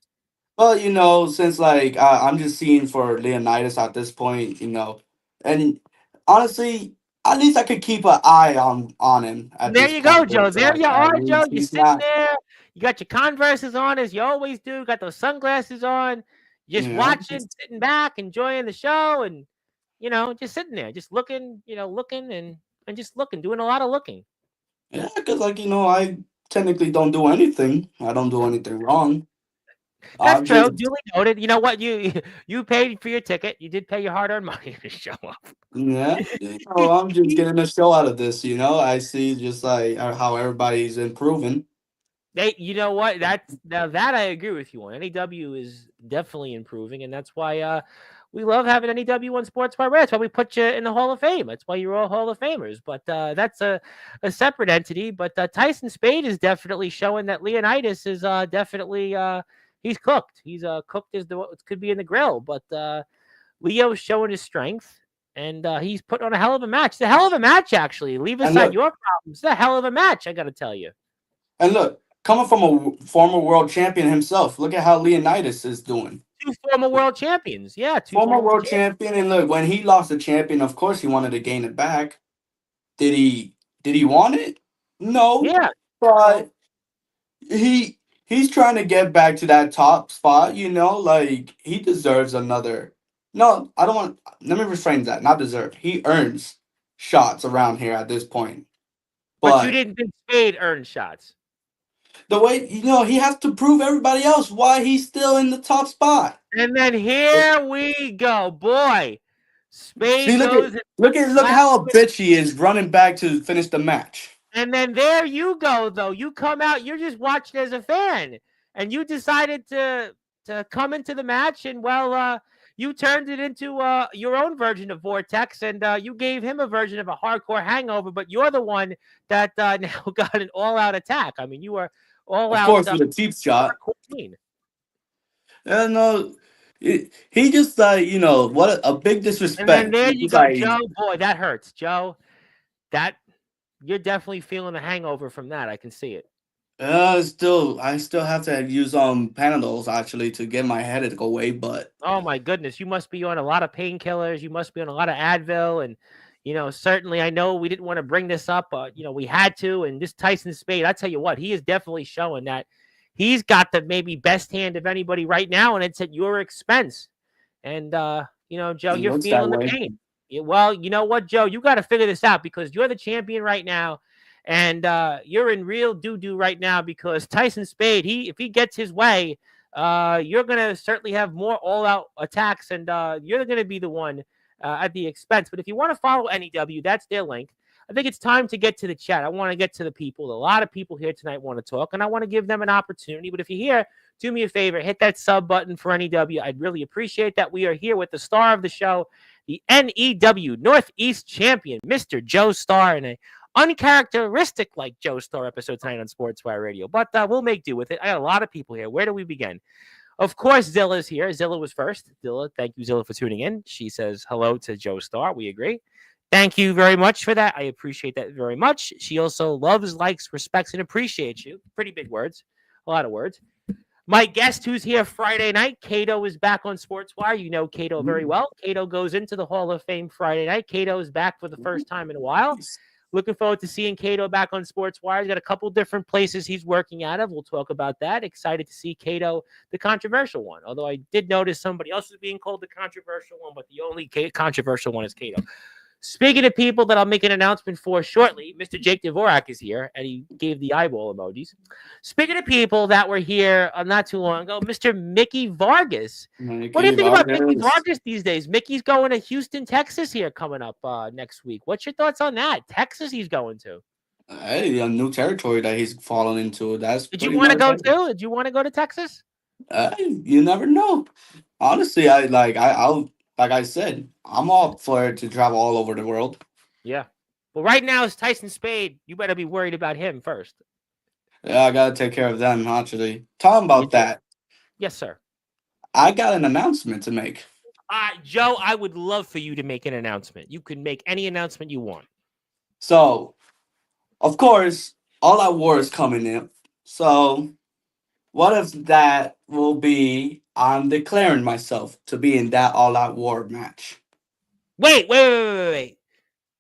Speaker 2: Well, since like I'm just seeing for Leonidas at this point, and honestly, at least I could keep an eye on him at
Speaker 1: There
Speaker 2: this
Speaker 1: you go,
Speaker 2: point.
Speaker 1: Joe.
Speaker 2: 'Cause,
Speaker 1: There
Speaker 2: like,
Speaker 1: you are, Joe. You're
Speaker 2: he's
Speaker 1: sitting
Speaker 2: not,
Speaker 1: there. You got your Converses on, as you always do. Got those sunglasses on. Just watching, sitting back, enjoying the show, and just sitting there, just looking, looking and just looking, doing a lot of looking.
Speaker 2: yeah, because like I technically don't do anything. I don't do anything wrong.
Speaker 1: That's
Speaker 2: I'm
Speaker 1: true.
Speaker 2: just
Speaker 1: Duly noted. You know what? You paid for your ticket. You did pay your hard-earned money to show up.
Speaker 2: yeah, I'm just getting a show out of this. I see just like how everybody's improving.
Speaker 1: You know what? That I agree with you on. NEW is definitely improving, and that's why we love having NEW on Sports by Red. That's why we put you in the Hall of Fame. That's why you're all Hall of Famers. But that's a separate entity. But Tyson Spade is definitely showing that Leonidas is definitely he's cooked. He's cooked as the what could be in the grill. But Leo's showing his strength. And he's put on a hell of a match. It's a hell of a match, actually. Leave
Speaker 2: And
Speaker 1: aside
Speaker 2: look,
Speaker 1: your problems. It's a hell of a match, I got to tell you.
Speaker 2: coming from a former world champion himself, look at how Leonidas is doing.
Speaker 1: Two former world champions. Yeah, two
Speaker 2: Former
Speaker 1: former world
Speaker 2: world
Speaker 1: champions.
Speaker 2: champion, and look, when he lost the champion, of course he wanted to gain it back. Did he? Did he want it? No,
Speaker 1: Yeah.
Speaker 2: but he's trying to get back to that top spot. Like he deserves another. No, I don't want. Let me reframe that. Not deserve. He earns shots around here at this point.
Speaker 1: But you
Speaker 2: But
Speaker 1: didn't think Spade earned shots.
Speaker 2: the way he has to prove everybody else why he's still in the top spot.
Speaker 1: And then here we go. Boy,
Speaker 2: See,
Speaker 1: Spade
Speaker 2: look at
Speaker 1: goes and
Speaker 2: look
Speaker 1: slaps
Speaker 2: how a
Speaker 1: with.
Speaker 2: bitch he is running back to finish the match.
Speaker 1: And then there you go, though. You come out, you're just watching as a fan. And you decided to come into the match, and you turned it into your own version of Vortex, and you gave him a version of a hardcore hangover, but you're the one that now got an all-out attack. I mean, you were all
Speaker 2: Of
Speaker 1: out
Speaker 2: course, with a cheap shot.
Speaker 1: queen.
Speaker 2: No, he just like what a big
Speaker 1: And then
Speaker 2: disrespect.
Speaker 1: there
Speaker 2: He's
Speaker 1: you
Speaker 2: just
Speaker 1: go,
Speaker 2: like
Speaker 1: Joe. Boy, that hurts, Joe. That you're definitely feeling the hangover from that. I can see it.
Speaker 2: I still have to use Panadols actually to get my headache away, but
Speaker 1: Oh my goodness, you must be on a lot of painkillers. You must be on a lot of Advil, and certainly I know we didn't want to bring this up. We had to, and this Tyson Spade, I tell you what, he is definitely showing that he's got the maybe best hand of anybody right now, and it's at your expense. And Joe,
Speaker 2: it
Speaker 1: you're
Speaker 2: looks that
Speaker 1: feeling the
Speaker 2: way.
Speaker 1: pain. Well, you know what, Joe, you got to figure this out because you're the champion right now. And you're in real doo-doo right now because Tyson Spade, if he gets his way, you're going to certainly have more all-out attacks, and you're going to be the one at the expense. But if you want to follow NEW, that's their link. I think it's time to get to the chat. I want to get to the people. A lot of people here tonight want to talk, and I want to give them an opportunity. But if you're here, do me a favor, hit that sub button for NEW. I'd really appreciate that. We are here with the star of the show, the NEW Northeast champion, Mr. Joestar, and a uncharacteristic like Joestar episode tonight on Sportswire Radio. But we'll make do with it. I got a lot of people here. Where do we begin? Of course, Zilla's here. Zilla was first. Zilla, thank you, Zilla, for tuning in. She says hello to Joestar. We agree. Thank you very much for that. I appreciate that very much. She also loves, likes, respects, and appreciates you. Pretty big words. A lot of words. My guest who's here Friday night, Cato, is back on Sportswire. You know Cato very well. Cato goes into the Hall of Fame Friday night. Cato is back for the first time in a while. Looking forward to seeing Cato back on Sportswire. He's got a couple different places he's working out of. We'll talk about that. Excited to see Cato, the controversial one. Although I did notice somebody else is being called the controversial one, but the only controversial one is Cato. Speaking of people that I'll make an announcement for shortly, Mr. Jake Dvorak is here, and he gave the eyeball emojis. Speaking of people that were here not too long ago, Mr. Mickey Vargas. What do you think about Mickey Vargas these days? Mickey's going to Houston, Texas here coming up next week. What's your thoughts on that? Texas he's going to.
Speaker 2: Hey, a new territory that he's fallen into.
Speaker 1: Did you want to go too? Did you want to go to Texas?
Speaker 2: You never know. Honestly, I'll like I said, I'm all for it to travel all over the world.
Speaker 1: Yeah. Well, right now it's Tyson Spade. You better be worried about him first.
Speaker 2: Yeah, I gotta take care of them, actually. Talking about that.
Speaker 1: Yes, sir.
Speaker 2: I got an announcement to make.
Speaker 1: Joe, I would love for you to make an announcement. You can make any announcement you want.
Speaker 2: So, of course, All Out War is coming in. So, what if that will be I'm declaring myself to be in that All Out War match?
Speaker 1: Wait. Can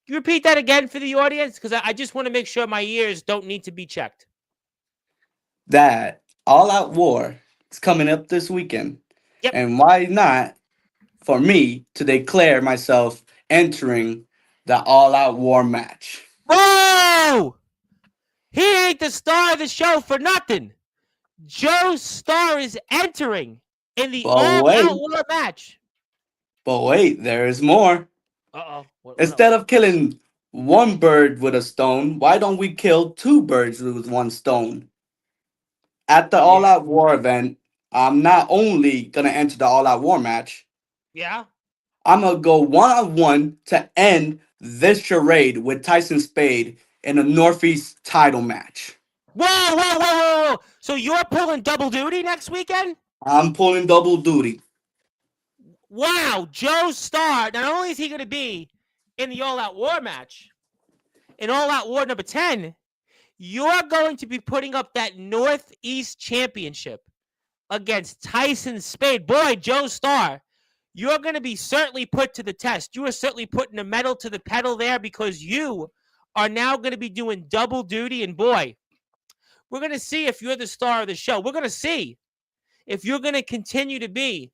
Speaker 1: you repeat that again for the audience? Because I just want to make sure my ears don't need to be checked.
Speaker 2: That All Out War is coming up this weekend.
Speaker 1: Yep.
Speaker 2: And why not for me to declare myself entering the All Out War match?
Speaker 1: Whoa! He ain't the star of the show for nothing. Joestar is entering in the All Out War match.
Speaker 2: But wait, there is more.
Speaker 1: Uh-oh.
Speaker 2: Instead of killing one bird with a stone, why don't we kill two birds with one stone? At the All Out War event, I'm not only going to enter the All Out War match.
Speaker 1: Yeah?
Speaker 2: I'm going to go one-on-one to end this charade with Tyson Spade in a Northeast title match.
Speaker 1: Whoa. So you're pulling double duty next weekend?
Speaker 2: I'm pulling double duty.
Speaker 1: Wow, Joestar, not only is he going to be in the All Out War match, in All Out War number 10, you're going to be putting up that Northeast Championship against Tyson Spade. Boy, Joestar, you're going to be certainly put to the test. You are certainly putting the metal to the pedal there because you are now going to be doing double duty. And boy, we're going to see if you're the star of the show. We're going to see if you're going to continue to be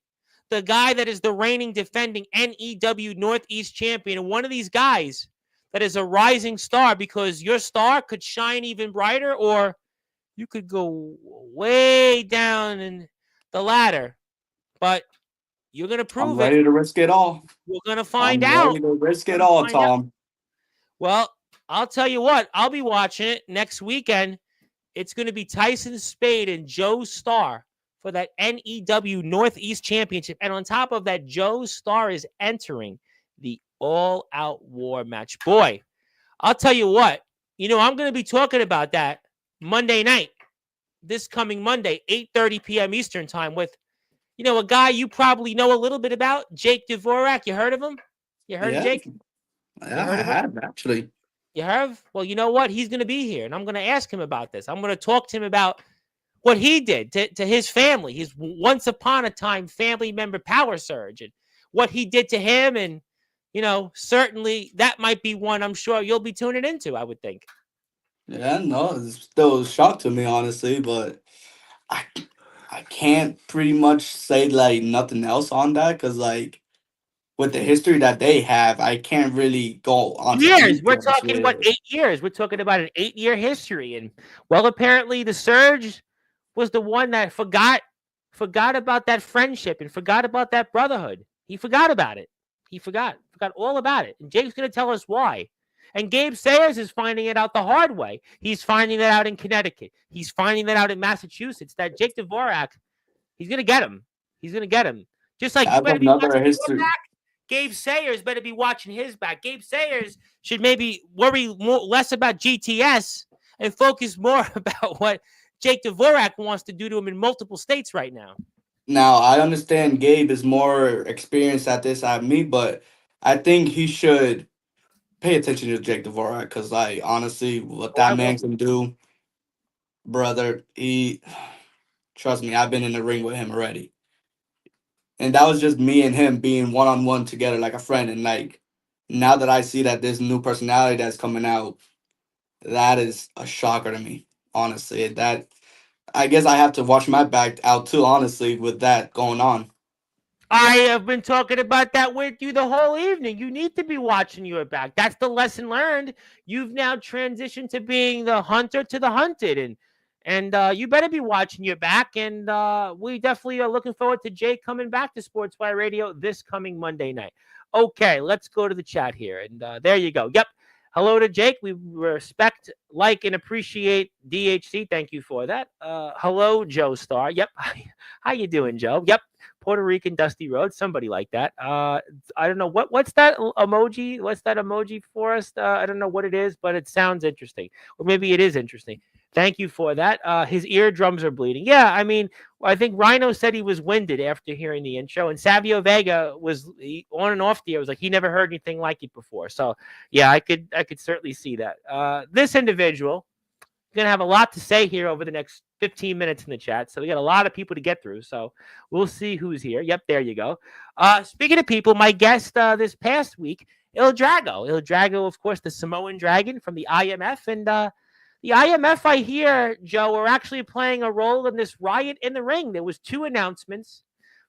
Speaker 1: the guy that is the reigning defending NEW Northeast champion. And one of these guys that is a rising star, because your star could shine even brighter, or you could go way down in the ladder. But you're going to prove
Speaker 2: I'm ready to risk it all.
Speaker 1: We're going to find out.
Speaker 2: Ready to risk it all, Tom.
Speaker 1: Well, I'll tell you what. I'll be watching it next weekend. It's going to be Tyson Spade and Joestar for that NEW Northeast Championship. And on top of that, Joestar is entering the All Out War match. Boy, I'll tell you what. I'm going to be talking about that Monday night, this coming Monday, 8:30 p.m. Eastern time with, a guy you probably know a little bit about, Jake Dvorak. You heard of him? You heard of Jake?
Speaker 2: Yeah, I have, actually.
Speaker 1: You have? Well, you know what? He's going to be here, and I'm going to ask him about this. I'm going to talk to him about what he did to his family, his once upon a time family member Power Surge, and what he did to him. And, certainly that might be one I'm sure you'll be tuning into, I would think.
Speaker 2: Yeah, no, it's still a shock to me, honestly, but I can't pretty much say, nothing else on that, because, with the history that they have, I can't really go on.
Speaker 1: Years. We're talking, 8 years? We're talking about an 8-year history. And, well, apparently the Surge was the one that forgot about that friendship and forgot about that brotherhood. He forgot about it. He forgot all about it. And Jake's going to tell us why. And Gabe Sayers is finding it out the hard way. He's finding that out in Connecticut. He's finding that out in Massachusetts. That Jake Dvorak, he's going to get him. He's going to get him. Just like you better be watching history. Back, Gabe Sayers better be watching his back. Gabe Sayers should maybe worry less about GTS and focus more about what Jake Dvorak wants to do to him in multiple states right now.
Speaker 2: Now, I understand Gabe is more experienced at this than me, but I think he should pay attention to Jake Dvorak because, honestly, what that man can do, brother, trust me, I've been in the ring with him already. And that was just me and him being one-on-one together like a friend. And, Now that I see that this new personality that's coming out, that is a shocker to me. Honestly, that I guess I have to watch my back out too. Honestly, with that going on.
Speaker 1: I have been talking about that with you the whole evening. You need to be watching your back. That's the lesson learned. You've now transitioned to being the hunter to the hunted, and you better be watching your back. And we definitely are looking forward to Jake coming back to Sportswire Radio this coming Monday night. Okay, let's go to the chat here, and there you go. Yep. Hello to Jake. We respect, like, and appreciate DHC. Thank you for that. Hello, Joestar. Yep. How you doing, Joe? Yep. Puerto Rican Dusty Road, somebody like that. I don't know what's that emoji. What's that emoji for us? I don't know what it is, but it sounds interesting, or maybe it is interesting. Thank you for that. His eardrums are bleeding. Yeah, I mean, I think Rhino said he was winded after hearing the intro, and Savio Vega was on and off the air. Was like he never heard anything like it before. So yeah, I could certainly see that. This individual going to have a lot to say here over the next 15 minutes in the chat. So we got a lot of people to get through. So we'll see who's here. Yep, there you go. Speaking of people, my guest this past week, Il Drago. Il Drago, of course, the Samoan Dragon from the IMF. And the IMF, I hear, Joe, are actually playing a role in this riot in the ring. There was 2 announcements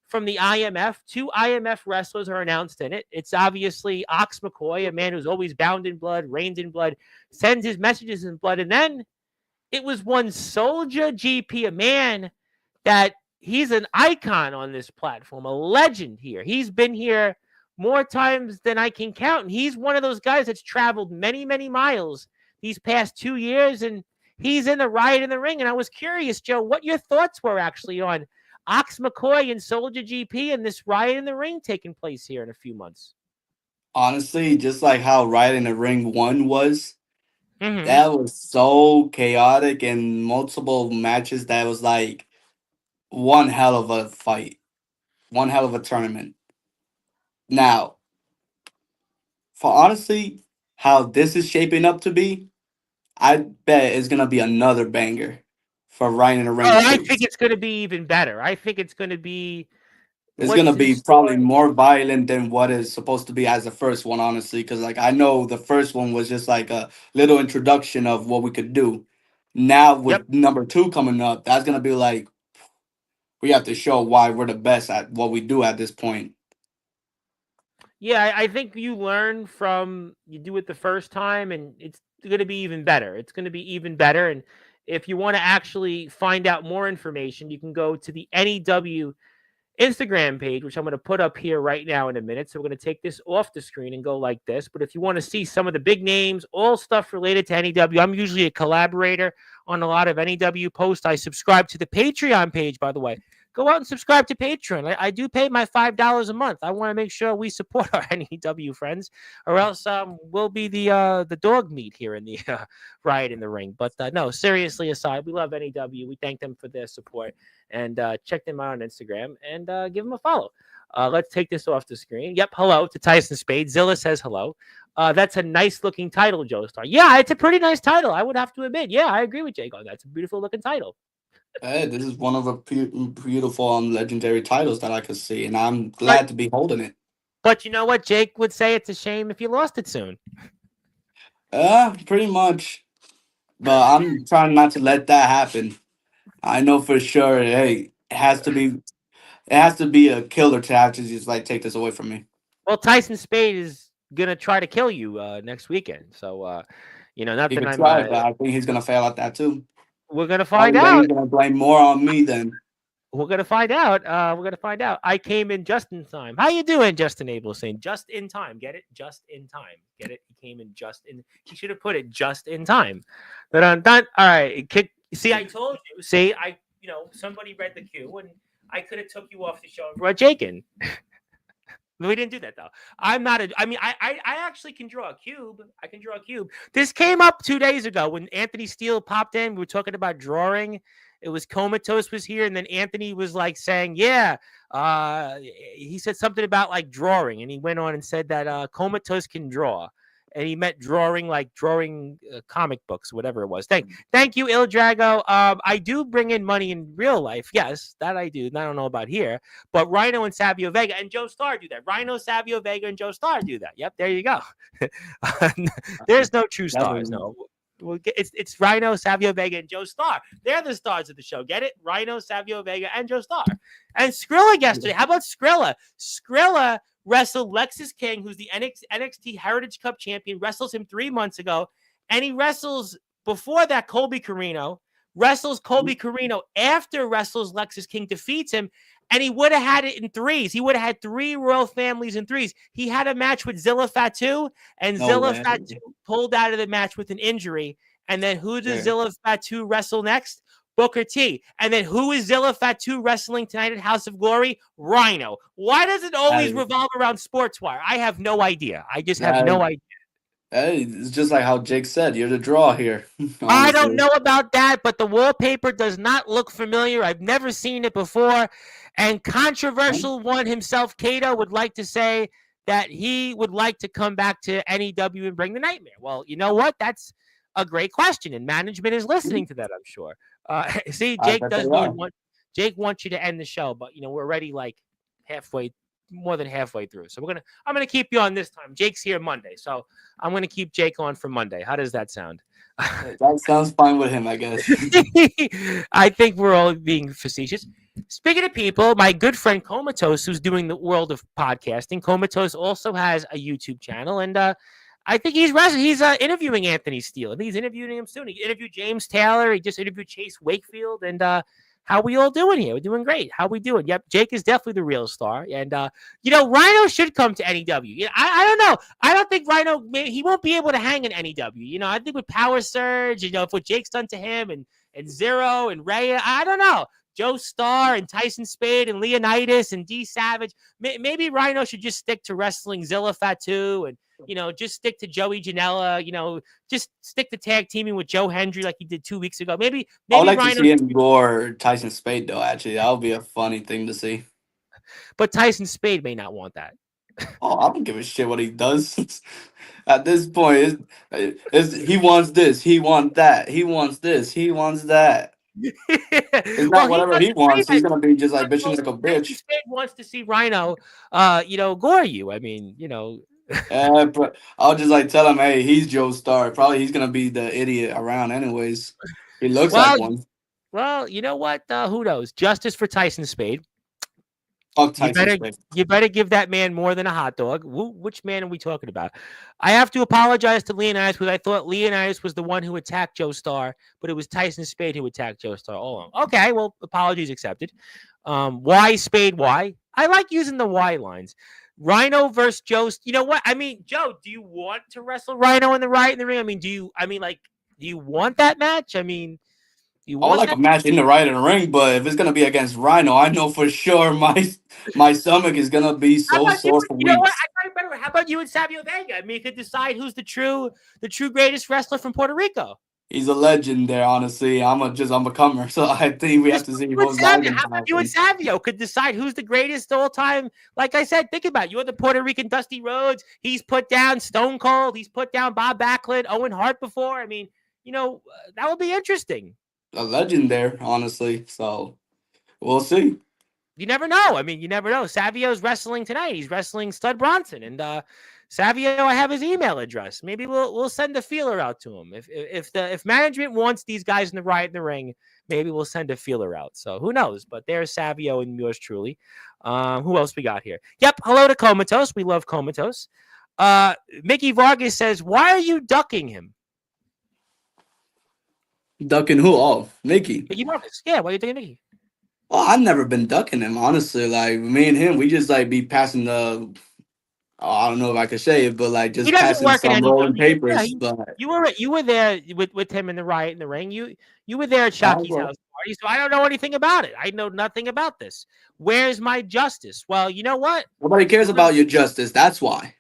Speaker 1: from the IMF. 2 IMF wrestlers are announced in it. It's obviously Ox McCoy, a man who's always bound in blood, reigns in blood, sends his messages in blood. And then it was one Soldier GP, a man that he's an icon on this platform, a legend here. He's been here more times than I can count. And he's one of those guys that's traveled many, many miles these past 2 years. And he's in the riot in the ring. And I was curious, Joe, what your thoughts were actually on Ox McCoy and Soldier GP and this riot in the ring taking place here in a few months.
Speaker 2: Honestly, just like how Riot in the Ring 1 was,
Speaker 1: Mm-hmm.
Speaker 2: that was so chaotic and multiple matches. That was like one hell of a fight, one hell of a tournament. Now, for honestly, how this is shaping up to be, I bet it's gonna be another banger for Ryan in the Ring
Speaker 1: Oh, I
Speaker 2: 2.
Speaker 1: think it's going to be even better. I think it's going to be
Speaker 2: It's
Speaker 1: what's
Speaker 2: gonna
Speaker 1: in
Speaker 2: be probably
Speaker 1: store.
Speaker 2: more violent than what is supposed to be as the first one, honestly. Because like I know the first one was just like a little introduction of what we could do. Now
Speaker 1: Yep.
Speaker 2: with number 2 coming up, that's gonna be like we have to show why we're the best at what we do at this point.
Speaker 1: Yeah, I think you learn from you do it the first time, and it's going to be even better. It's going to be even better. And if you want to actually find out more information, you can go to the NEW Instagram page, which I'm going to put up here right now in a minute. So we're going to take this off the screen and go like this. But if you want to see some of the big names, all stuff related to NEW, I'm usually a collaborator on a lot of NEW posts. I subscribe to the Patreon page, by the way. Go out and subscribe to Patreon. I do pay my $5 a month. I want to make sure we support our NEW friends, or else we'll be the dog meat here in the riot in the ring. But no, seriously aside, we love NEW. We thank them for their support, and check them out on Instagram and give them a follow. Let's take this off the screen. Yep, hello to Tyson Spade. Zilla says hello. That's a nice looking title, Joestar. Yeah, it's a pretty nice title. I would have to admit. Yeah, I agree with Jake on that. It's a beautiful looking title.
Speaker 2: Hey, this is one of the beautiful legendary titles that I could see, and I'm glad to be holding it.
Speaker 1: But you know what? Jake would say it's a shame if you lost it soon.
Speaker 2: Pretty much. But I'm trying not to let that happen. I know for sure. Hey, it has to be a killer to have to just like take this away from me.
Speaker 1: Well, Tyson Spade is gonna try to kill you next weekend. So not
Speaker 2: He
Speaker 1: that
Speaker 2: could
Speaker 1: I'm.
Speaker 2: try, but I think he's gonna fail at that too.
Speaker 1: We're gonna
Speaker 2: Probably
Speaker 1: find
Speaker 2: then
Speaker 1: out.
Speaker 2: he's gonna blame more on me then.
Speaker 1: We're gonna find out. We're gonna find out. I came in just in time. How you doing, Justin Abel? Saying just in time. Get it? Just in time. Get it? He came in just in. He should have put it just in time. But I'm done. All right. See, I told you. See, somebody read the cue, and I could have took you off the show and brought Jake in. We didn't do that though. I'm not a. I mean, I actually can draw a cube. I can draw a cube. This came up 2 days ago when Anthony Steele popped in. We were talking about drawing. It was Comatose was here, and then Anthony was like saying, "Yeah." He said something about like drawing, and he went on and said that Comatose can draw, and he meant drawing comic books, whatever it was. Thank you, Il Drago. I do bring in money in real life. Yes, that I do. I don't know about here, but Rhino and Savio Vega and Joestar do that. Rhino, Savio Vega, and Joestar do that. Yep, there you go. There's no true stars. No. It's Rhino, Savio Vega, and Joestar. They're the stars of the show. Get it? Rhino, Savio Vega, and Joestar. And Skrilla yesterday. How about Skrilla? Skrilla wrestled Lexis King, who's the NXT Heritage Cup champion, wrestles him 3 months ago. And he wrestles, before that, Colby Carino. Wrestles Colby Carino after wrestles Lexis King, defeats him. And he would have had it in threes. He would have had 3 royal families in threes. He had a match with Zilla Fatu, and Zilla Fatu pulled out of the match with an injury. And then who does Zilla Fatu wrestle next? Booker T. And then who is Zilla Fatu wrestling tonight at House of Glory? Rhino. Why does it always revolve around Sportswire? I have no idea. I just have no idea.
Speaker 2: Hey, it's just like how Jake said. You're the draw here.
Speaker 1: I don't know about that, but the wallpaper does not look familiar. I've never seen it before. And controversial one himself, Kato, would like to say that he would like to come back to NEW and bring the Nightmare. Well, you know what? That's a great question, and management is listening to that, I'm sure. See, Jake Jake wants you to end the show, but we're already like more than halfway through. So I'm gonna keep you on this time. Jake's here Monday, so I'm gonna keep Jake on for Monday. How does that sound?
Speaker 2: That sounds fine with him, I guess.
Speaker 1: I think we're all being facetious. Speaking of people, my good friend Comatose, who's doing the world of podcasting, Comatose also has a YouTube channel, and I think he's interviewing Anthony Steele. I think he's interviewing him soon. He interviewed James Taylor. He just interviewed Chase Wakefield, and how we all doing here? We're doing great. How we doing? Yep, Jake is definitely the real star. And, Rhino should come to NEW. I don't know. I don't think Rhino, he won't be able to hang in NEW. I think with Power Surge, if what Jake's done to him and Zero and Rhea, I don't know. Joestar and Tyson Spade and Leonidas and D Savage. Maybe Rhino should just stick to wrestling Zilla Fatu and, just stick to Joey Janela, just stick to tag teaming with Joe Hendry like he did 2 weeks ago. Maybe
Speaker 2: I would like
Speaker 1: Rhino
Speaker 2: to see him gore Tyson Spade, though, actually. That would be a funny thing to see.
Speaker 1: But Tyson Spade may not want that.
Speaker 2: Oh, I don't give a shit what he does. At this point, he wants this, he wants that, he wants this, he wants that. It's not whatever he wants. He's gonna be just like bitching like a bitch.
Speaker 1: Spade wants to see Rhino, gore you. I mean,
Speaker 2: But I'll just like tell him, hey, he's Joestar. Probably he's gonna be the idiot around, anyways. He looks like one.
Speaker 1: Well, you know what? Who knows? Justice for Tyson Spade.
Speaker 2: Fuck Tyson Spade.
Speaker 1: You better give that man more than a hot dog. Which man are we talking about? I have to apologize to Leonidas because I thought Leonidas was the one who attacked Joestar, but it was Tyson Spade who attacked Joestar all along. Okay, well, apologies accepted. Why Spade? Why? I like using the why lines. Rhino versus Joe. You know what? I mean, Joe, do you want to wrestle Rhino in the ring? I mean, do you want that match? I mean,
Speaker 2: I would like a match in the ring, but if it's gonna be against Rhino, I know for sure my stomach is gonna be so sore for weeks.
Speaker 1: You know what? How about you and Savio Vega? I mean, you could decide who's the true greatest wrestler from Puerto Rico.
Speaker 2: He's a legend there, honestly. I'm a comer, so I think we have to see who's
Speaker 1: How about you and Savio could decide who's the greatest all time? Like I said, think about it. You're the Puerto Rican Dusty Rhodes. He's put down Stone Cold. He's put down Bob Backlund, Owen Hart before. I mean, that would be interesting.
Speaker 2: A legend there, honestly. So we'll see.
Speaker 1: You never know. I mean, you never know. Savio's wrestling tonight. He's wrestling Stud Bronson, and Savio, I have his email address. Maybe we'll send a feeler out to him. If management wants these guys in the ring, maybe we'll send a feeler out. So who knows? But there's Savio and yours truly. Who else we got here? Yep. Hello to Comatose. We love Comatose. Mickey Vargas says, "Why are you ducking him?"
Speaker 2: Ducking who? Oh, Mickey.
Speaker 1: Mickey Vargas. Yeah. Why are you ducking Mickey?
Speaker 2: Well, I've never been ducking him, honestly. Like me and him, we just like be passing the. I don't know if I could say it, but like just passing some rolling papers. But
Speaker 1: you were there with him in the ring. You were there at Shocky's house party, so I don't know anything about it. I know nothing about this. Where's my justice? Well, you know what?
Speaker 2: Nobody cares about your justice. That's why.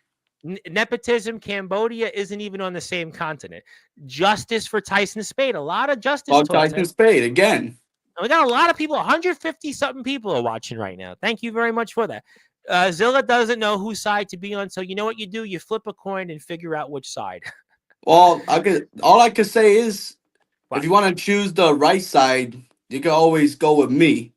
Speaker 1: Nepotism, Cambodia isn't even on the same continent. Justice for Tyson Spade. A lot of justice.
Speaker 2: Oh, Tyson Spade again.
Speaker 1: We got a lot of people. 150 something people are watching right now. Thank you very much for that. Zilla doesn't know whose side to be on, so you know what you do? You flip a coin and figure out which side.
Speaker 2: Well, all I could say is if
Speaker 1: What?
Speaker 2: you want to choose the right side, you can always go with me.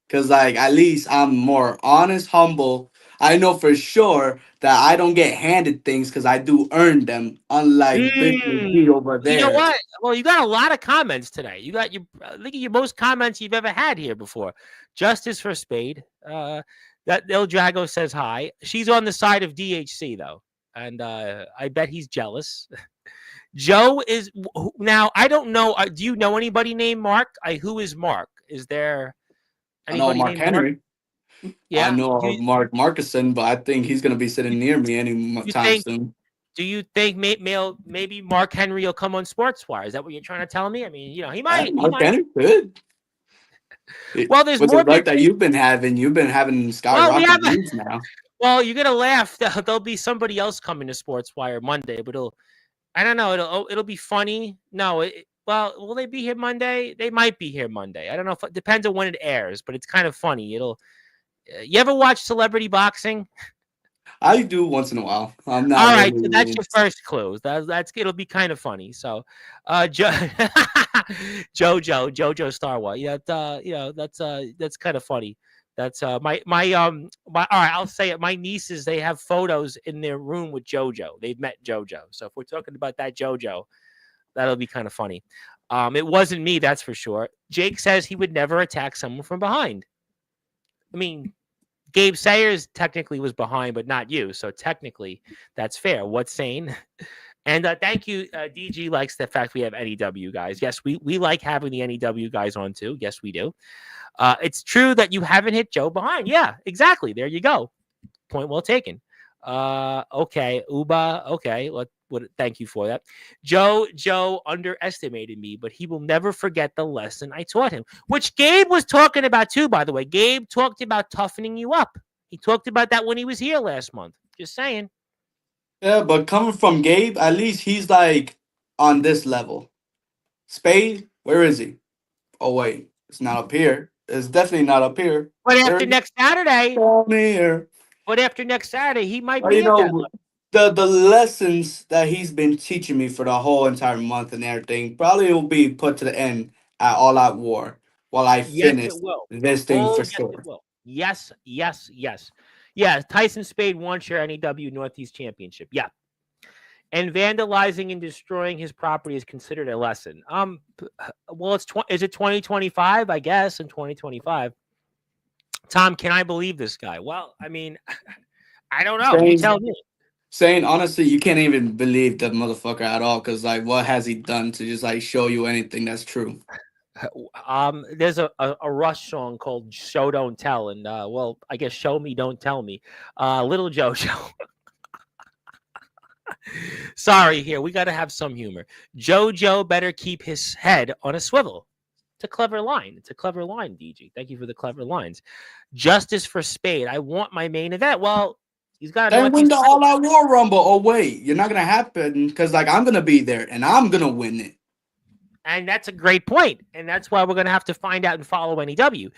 Speaker 2: Cause like at least I'm more honest, humble. I know for sure that I don't get handed things because I do earn them, unlike Big McGee over
Speaker 1: You know
Speaker 2: there.
Speaker 1: what? Well, you got a lot of comments today. You got your look at your most comments you've ever had here before. Justice for Spade. That El Drago says hi. She's on the side of DHC though, and I bet he's jealous. Joe is now. I don't know. Do you know anybody named Mark? Who is Mark? Is there
Speaker 2: I know
Speaker 1: anybody
Speaker 2: Mark
Speaker 1: named Mark?
Speaker 2: Henry. I
Speaker 1: Yeah.
Speaker 2: know Mark Marcuson, but I think he's gonna be sitting near me any
Speaker 1: You
Speaker 2: time
Speaker 1: think?
Speaker 2: soon.
Speaker 1: Do you think maybe Mark Henry will come on Sportswire? Is that what you're trying to tell me? I mean, he might. He
Speaker 2: Mark
Speaker 1: might.
Speaker 2: Henry could.
Speaker 1: Well, there's
Speaker 2: With the
Speaker 1: more
Speaker 2: luck
Speaker 1: people.
Speaker 2: that you've been having
Speaker 1: Well, we
Speaker 2: skyrocket
Speaker 1: have.
Speaker 2: views now.
Speaker 1: Well, you're gonna laugh. There'll be somebody else coming to Sportswire Monday, but I don't know. It'll be funny. No. Well, will they be here Monday? They might be here Monday. I don't know. If it depends on when it airs, but it's kind of funny. You ever watch celebrity boxing?
Speaker 2: I do once in a while. I'm not
Speaker 1: All right, so that's
Speaker 2: really.
Speaker 1: your first clue. That's it'll be kind of funny. So, Joestar. Yeah, that's kind of funny. That's my all right. I'll say it. My nieces they have photos in their room with JoJo. They've met JoJo. So if we're talking about that JoJo, that'll be kind of funny. It wasn't me, that's for sure. Jake says he would never attack someone from behind. I mean, Gabe Sayers technically was behind, but not you. So technically, that's fair. What's sane? And thank you. DG likes the fact we have NEW guys. Yes, we like having the NEW guys on too. Yes, we do. It's true that you haven't hit Joe behind. Yeah, exactly. There you go. Point well taken. Okay, Uba. Okay, thank you for that. Joe underestimated me, but he will never forget the lesson I taught him, which Gabe was talking about too, by the way. Gabe talked about toughening you up. He talked about that when he was here last month. Just saying.
Speaker 2: Yeah, but coming from Gabe, at least he's like on this level. Spade, where is he? Oh wait, it's not up here. It's definitely not up here.
Speaker 1: But
Speaker 2: There
Speaker 1: after
Speaker 2: he is,
Speaker 1: next Saturday,
Speaker 2: down here.
Speaker 1: he might
Speaker 2: But you
Speaker 1: be at that
Speaker 2: know,
Speaker 1: level.
Speaker 2: the lessons that he's been teaching me for the whole entire month and everything probably will be put to the end at All Out War while I
Speaker 1: Yes,
Speaker 2: finish
Speaker 1: it will.
Speaker 2: this thing
Speaker 1: Oh,
Speaker 2: for
Speaker 1: yes, it
Speaker 2: sure.
Speaker 1: will. Yes, yes, yes. Yeah, Tyson Spade won share NEW Northeast Championship. Yeah. And vandalizing and destroying his property is considered a lesson. Well, is it 2025? I guess in 2025. Tom, can I believe this guy? Well, I mean, I don't know. You
Speaker 2: Saying,
Speaker 1: tell me.
Speaker 2: saying honestly, you can't even believe the motherfucker at all because like, what has he done to just like show you anything that's true?
Speaker 1: There's a Rush song called "Show Don't Tell," and well, I guess "Show Me Don't Tell Me." Little Joe show. Sorry, here we got to have some humor. JoJo better keep his head on a swivel. It's a clever line. It's a clever line, DG. Thank you for the clever lines. Justice for Spade. I want my main event. Well, he's got a
Speaker 2: Then win
Speaker 1: Northeast
Speaker 2: the
Speaker 1: title,
Speaker 2: All Out War Rumble. Oh wait, you're not gonna happen because like I'm gonna be there and I'm gonna win it.
Speaker 1: and that's a great point. And that's why we're going to have to find out and follow NEW.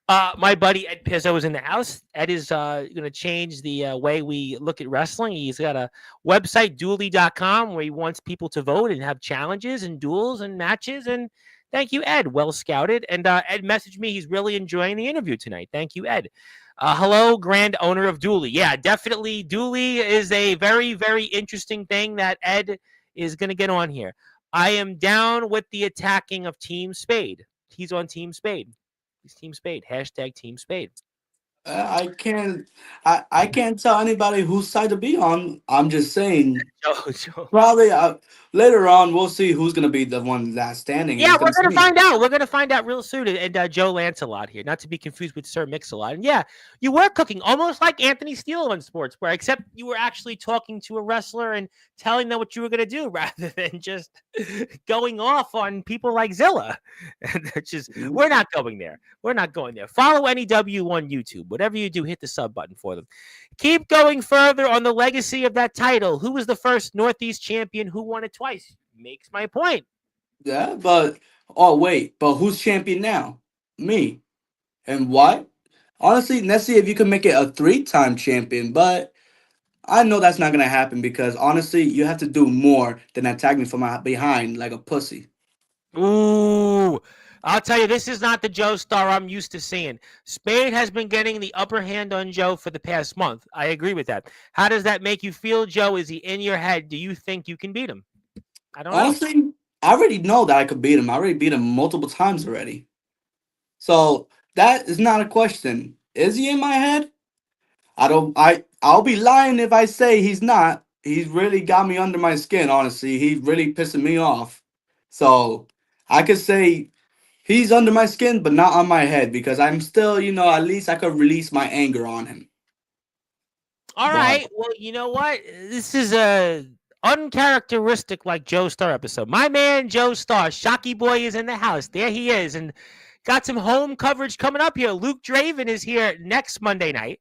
Speaker 1: My buddy Ed Pizzo is in the house. Ed is going to change the way we look at wrestling. He's got a website, dually.com, where he wants people to vote and have challenges and duels and matches. And thank you, Ed. Well scouted. And Ed messaged me. He's really enjoying the interview tonight. Thank you, Ed. Hello, grand owner of Dually. Yeah, definitely. Dually is a very, very interesting thing that Ed is going to get on here. I am down with the attacking of Team Spade. He's on Team Spade. He's Team Spade. Hashtag Team Spade.
Speaker 2: I can't. I can't tell anybody whose side to be on. I'm just saying.
Speaker 1: Joe.
Speaker 2: Probably later on we'll see who's gonna be the one last standing, and
Speaker 1: Yeah,
Speaker 2: it's
Speaker 1: we're
Speaker 2: gonna
Speaker 1: gonna
Speaker 2: be me.
Speaker 1: find out. We're gonna find out real soon. And Joe Lancelot here, not to be confused with Sir Mix-a-Lot. And yeah, you were cooking almost like Anthony Steele on Sportswear, except you were actually talking to a wrestler and telling them what you were gonna do, rather than just going off on people like Zilla. Which is, we're not going there. We're not going there. Follow NEW on YouTube. Whatever you do, hit the sub button for them. Keep going further on the legacy of that title. Who was the first Northeast champion who won it twice? Makes my point.
Speaker 2: Yeah, but oh wait, but who's champion now? Me. And what? Honestly, let's see if you can make it a 3-time champion, but I know that's not gonna happen because honestly, you have to do more than attack me from behind like a pussy.
Speaker 1: Ooh, I'll tell you, this is not the Joe Star I'm used to seeing. Spade has been getting the upper hand on Joe for the past month. I agree with that. How does that make you feel, Joe? Is he in your head? Do you think you can beat him? I don't know.
Speaker 2: Honestly, I already know that I could beat him. I already beat him multiple times already. So that is not a question. Is he in my head? I don't. I'll be lying if I say he's not. He's really got me under my skin. Honestly, he's really pissing me off. So I could say he's under my skin, but not on my head because I'm still, at least I could release my anger on him.
Speaker 1: All
Speaker 2: But
Speaker 1: right. Well, you know what? This is a uncharacteristic like Joe Star episode. My man Joe Star, Shocky Boy, is in the house. There he is, and got some home coverage coming up here. Luke Draven is here next Monday night,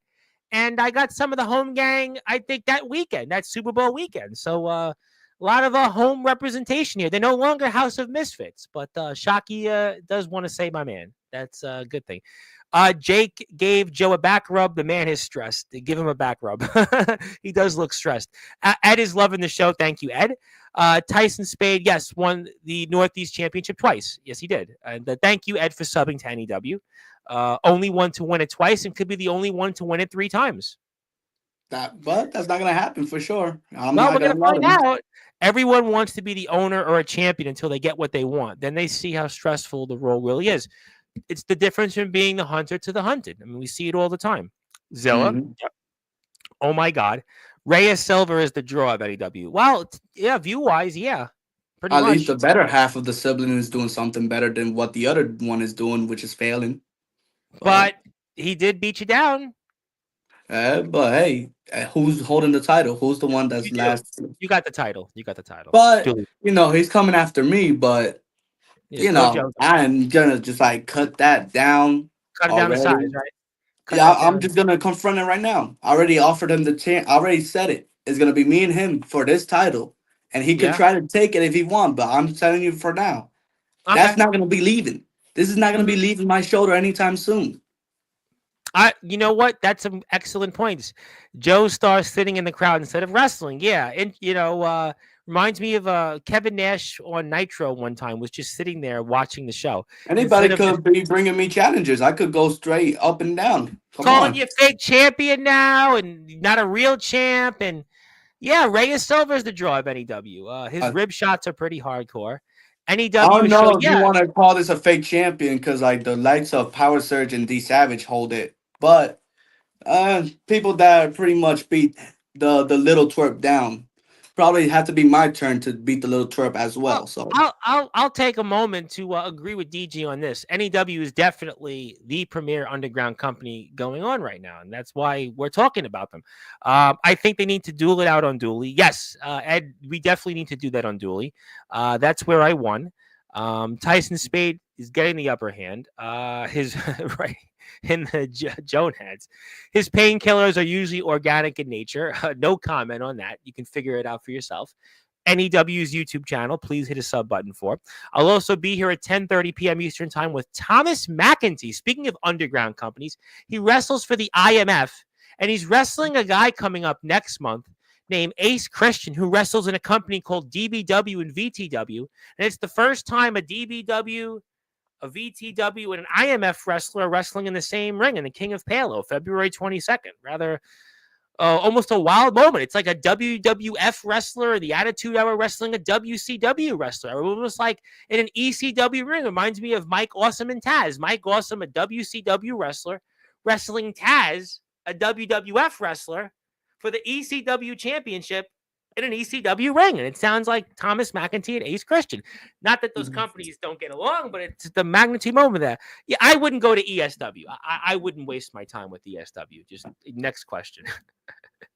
Speaker 1: and I got some of the home gang. I think that weekend, that Super Bowl weekend. So a lot of home representation here. They're no longer House of Misfits, but Shocky does want to say my man. That's a good thing. Jake gave Joe a back rub. The man is stressed. Give him a back rub. He does look stressed. Ed is loving the show. Thank you, Ed. Tyson Spade, yes, won the Northeast Championship twice. Yes, he did. And thank you, Ed, for subbing to NEW. Only one to win it twice and could be the only one to win it 3 times.
Speaker 2: but that's not gonna happen for sure. I'm
Speaker 1: Well,
Speaker 2: not
Speaker 1: we're going
Speaker 2: gonna
Speaker 1: to
Speaker 2: let
Speaker 1: find
Speaker 2: him.
Speaker 1: out. Everyone wants to be the owner or a champion until they get what they want. Then they see how stressful the role really is. It's the difference from being the hunter to the hunted. I mean, we see it all the time. Zilla,
Speaker 2: Mhm.
Speaker 1: oh my God. Reyes Silver is the draw of NEW. Well, yeah, view wise, yeah, pretty
Speaker 2: At least
Speaker 1: much.
Speaker 2: the better half of the sibling is doing something better than what the other one is doing, which is failing. But
Speaker 1: But he did beat you down.
Speaker 2: but hey, who's holding the title? Who's the one
Speaker 1: You
Speaker 2: that's
Speaker 1: do.
Speaker 2: last?
Speaker 1: You got the title. You got the title.
Speaker 2: But
Speaker 1: Duly.
Speaker 2: he's coming after me. But
Speaker 1: Yeah, go Joe.
Speaker 2: I'm gonna just like cut that down
Speaker 1: Cut it down to size,
Speaker 2: already.
Speaker 1: right? Cut
Speaker 2: Yeah,
Speaker 1: that
Speaker 2: I'm
Speaker 1: down.
Speaker 2: just gonna confront it right now. I already offered him the chance. I already said it. It's gonna be me and him for this title, and he could
Speaker 1: Yeah.
Speaker 2: try to take it if he wants. But I'm telling you for now, that's
Speaker 1: Okay.
Speaker 2: not gonna be leaving. This is not gonna be
Speaker 1: Mhm.
Speaker 2: leaving my shoulder anytime soon.
Speaker 1: You know what? That's some excellent points. Joe Star sitting in the crowd instead of wrestling. Yeah, and reminds me of Kevin Nash on Nitro one time was just sitting there watching the show
Speaker 2: Anybody
Speaker 1: instead of
Speaker 2: could be bringing me challenges. I could go straight up and down. Come
Speaker 1: calling
Speaker 2: on.
Speaker 1: you fake champion now and not a real champ. And yeah, Reyes Silver is the draw of NEW. His
Speaker 2: I,
Speaker 1: rib shots are pretty hardcore.
Speaker 2: I
Speaker 1: NEW
Speaker 2: don't
Speaker 1: is show.
Speaker 2: know if you
Speaker 1: Yeah,
Speaker 2: want to call this a fake champion because like the likes of Power Surge and D Savage hold it, but people that pretty much beat the little twerp down probably have to be my turn to beat the little twerp as
Speaker 1: well,
Speaker 2: well. So
Speaker 1: I'll take a moment to agree with DG on this. NEW is definitely the premier underground company going on right now, and that's why we're talking about them. I think they need to duel it out on Dooley. Yes, Ed, we definitely need to do that on Dooley. That's where I won. Tyson Spade is getting the upper hand. His right in the Joan heads. His painkillers are usually organic in nature. No comment on that. You can figure it out for yourself. NEW's YouTube channel. Please hit a sub button for. I'll also be here at 10:30 p.m. Eastern Time with Thomas McEntee. Speaking of underground companies, he wrestles for the IMF, and he's wrestling a guy coming up next month named Ace Christian, who wrestles in a company called DBW and VTW. And it's the first time a DBW, a VTW, and an IMF wrestler are wrestling in the same ring in the King of Palo, February 22nd. Rather almost a wild moment. It's like a WWF wrestler, the Attitude Era wrestling a WCW wrestler. Almost like in an ECW ring. Reminds me of Mike Awesome and Taz. Mike Awesome, a WCW wrestler, wrestling Taz, a WWF wrestler, for the ECW championship in an ECW ring. And it sounds like Thomas McEntee and Ace Christian. Not that those companies don't get along, but it's the magnitude moment there. Yeah, I wouldn't go to ESW. I wouldn't waste my time with ESW. Just next question.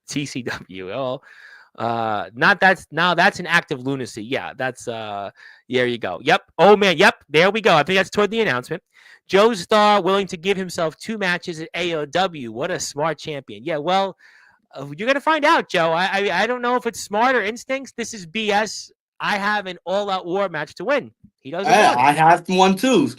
Speaker 1: TCW. Oh, not that's now that's an act of lunacy. Yeah, that's there you go. Yep. Oh man, yep. There we go. I think that's toward the announcement. Joestar willing to give himself 2 matches at AOW. What a smart champion. Yeah, well, you're gonna find out, Joe. I don't know if it's smart or instincts. This is BS. I have an all-out war match to win. He doesn't want it.
Speaker 2: I have one too.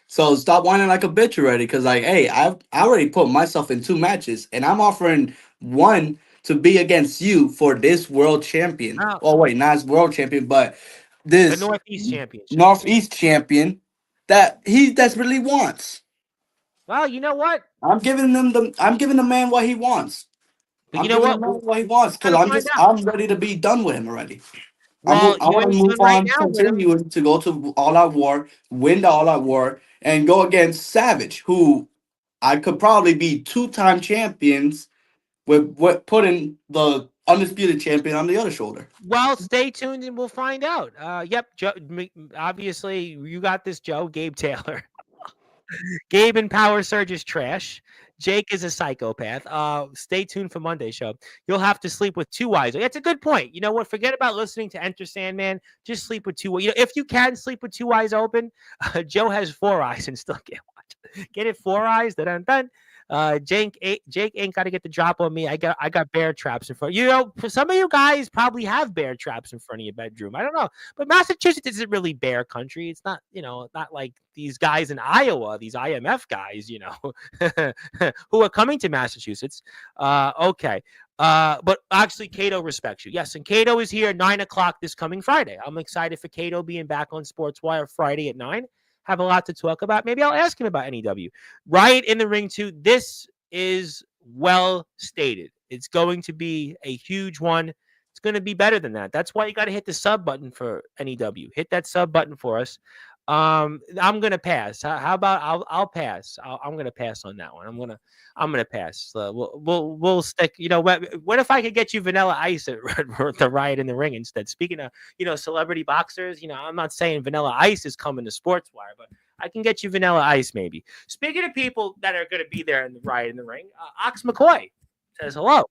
Speaker 2: So stop whining like a bitch already. Cause like, hey, I already put myself in 2 matches, and I'm offering one to be against you for this world champion.
Speaker 1: Oh,
Speaker 2: Oh wait, not as world champion, but
Speaker 1: the
Speaker 2: this
Speaker 1: Northeast Championship.
Speaker 2: Northeast champion that he desperately wants.
Speaker 1: Well, you know what?
Speaker 2: I'm giving the man what he wants.
Speaker 1: But you
Speaker 2: I'm
Speaker 1: know
Speaker 2: giving
Speaker 1: what?
Speaker 2: him
Speaker 1: We're
Speaker 2: what he wants because
Speaker 1: gonna find out.
Speaker 2: I'm ready to be done with him already.
Speaker 1: Well,
Speaker 2: I
Speaker 1: you know
Speaker 2: want
Speaker 1: what
Speaker 2: to
Speaker 1: he's
Speaker 2: move
Speaker 1: doing right
Speaker 2: on,
Speaker 1: now with him.
Speaker 2: continue to go to All Out War, win the All Out War, and go against Savage, who I could probably be 2-time champions with what putting the undisputed champion on the other shoulder.
Speaker 1: Well, stay tuned and we'll find out. Yep, Joe, obviously you got this, Joe. Gabe Taylor. Gabe in Power Surge is trash. Jake is a psychopath. Stay tuned for Monday's show. You'll have to sleep with 2 eyes. That's a good point. You know what? Forget about listening to Enter Sandman. Just sleep with 2. You know, if you can sleep with 2 eyes open, Joe has 4 eyes and still can't watch. Get it? 4 eyes. Dun. Jake ain't got to get the drop on me. I got bear traps in front. You know, for some of you guys probably have bear traps in front of your bedroom. I don't know, but Massachusetts isn't really bear country. It's not, not like these guys in Iowa, these IMF guys, who are coming to Massachusetts. Okay. But actually, Cato respects you. Yes, and Cato is here 9 o'clock this coming Friday. I'm excited for Cato being back on Sportswire Friday at 9. Have a lot to talk about. Maybe I'll ask him about NEW. Riot in the Ring 2. This is well stated. It's going to be a huge one. It's going to be better than that. That's why you got to hit the sub button for NEW. Hit that sub button for us. I'm gonna pass. How about I'll pass. I'm gonna pass on that one. I'm gonna pass. We'll stick. You know what if I could get you Vanilla Ice at the Riot in the Ring instead? Speaking of celebrity boxers, I'm not saying Vanilla Ice is coming to Sportswire, but I can get you Vanilla Ice maybe. Speaking of people that are gonna be there in the Riot in the Ring, Ox McCoy says hello.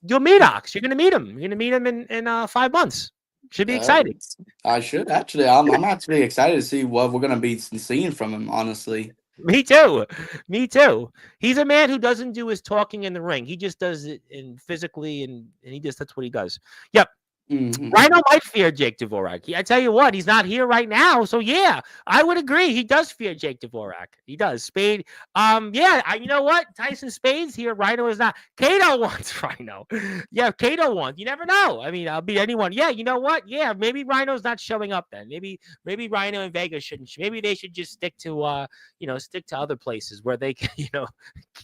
Speaker 1: You'll meet Ox. You're gonna meet him. You're gonna meet him in 5 months. Should be exciting.
Speaker 2: I should actually. I'm actually excited to see what we're gonna be seeing from him. Honestly,
Speaker 1: Me too. Me too. He's a man who doesn't do his talking in the ring. He just does it physically, and that's what he does. Yep. Rhino might fear Jake Dvorak. I tell you what, he's not here right now. So yeah, I would agree. He does fear Jake Dvorak. He does. Spade. You know what? Tyson Spade's here. Rhino is not. Cato wants Rhino. Yeah, Cato wants. You never know. I mean, I'll be anyone. Yeah, you know what? Yeah, maybe Rhino's not showing up then. Maybe Rhino and Vegas shouldn't. Maybe they should just stick to other places where they can,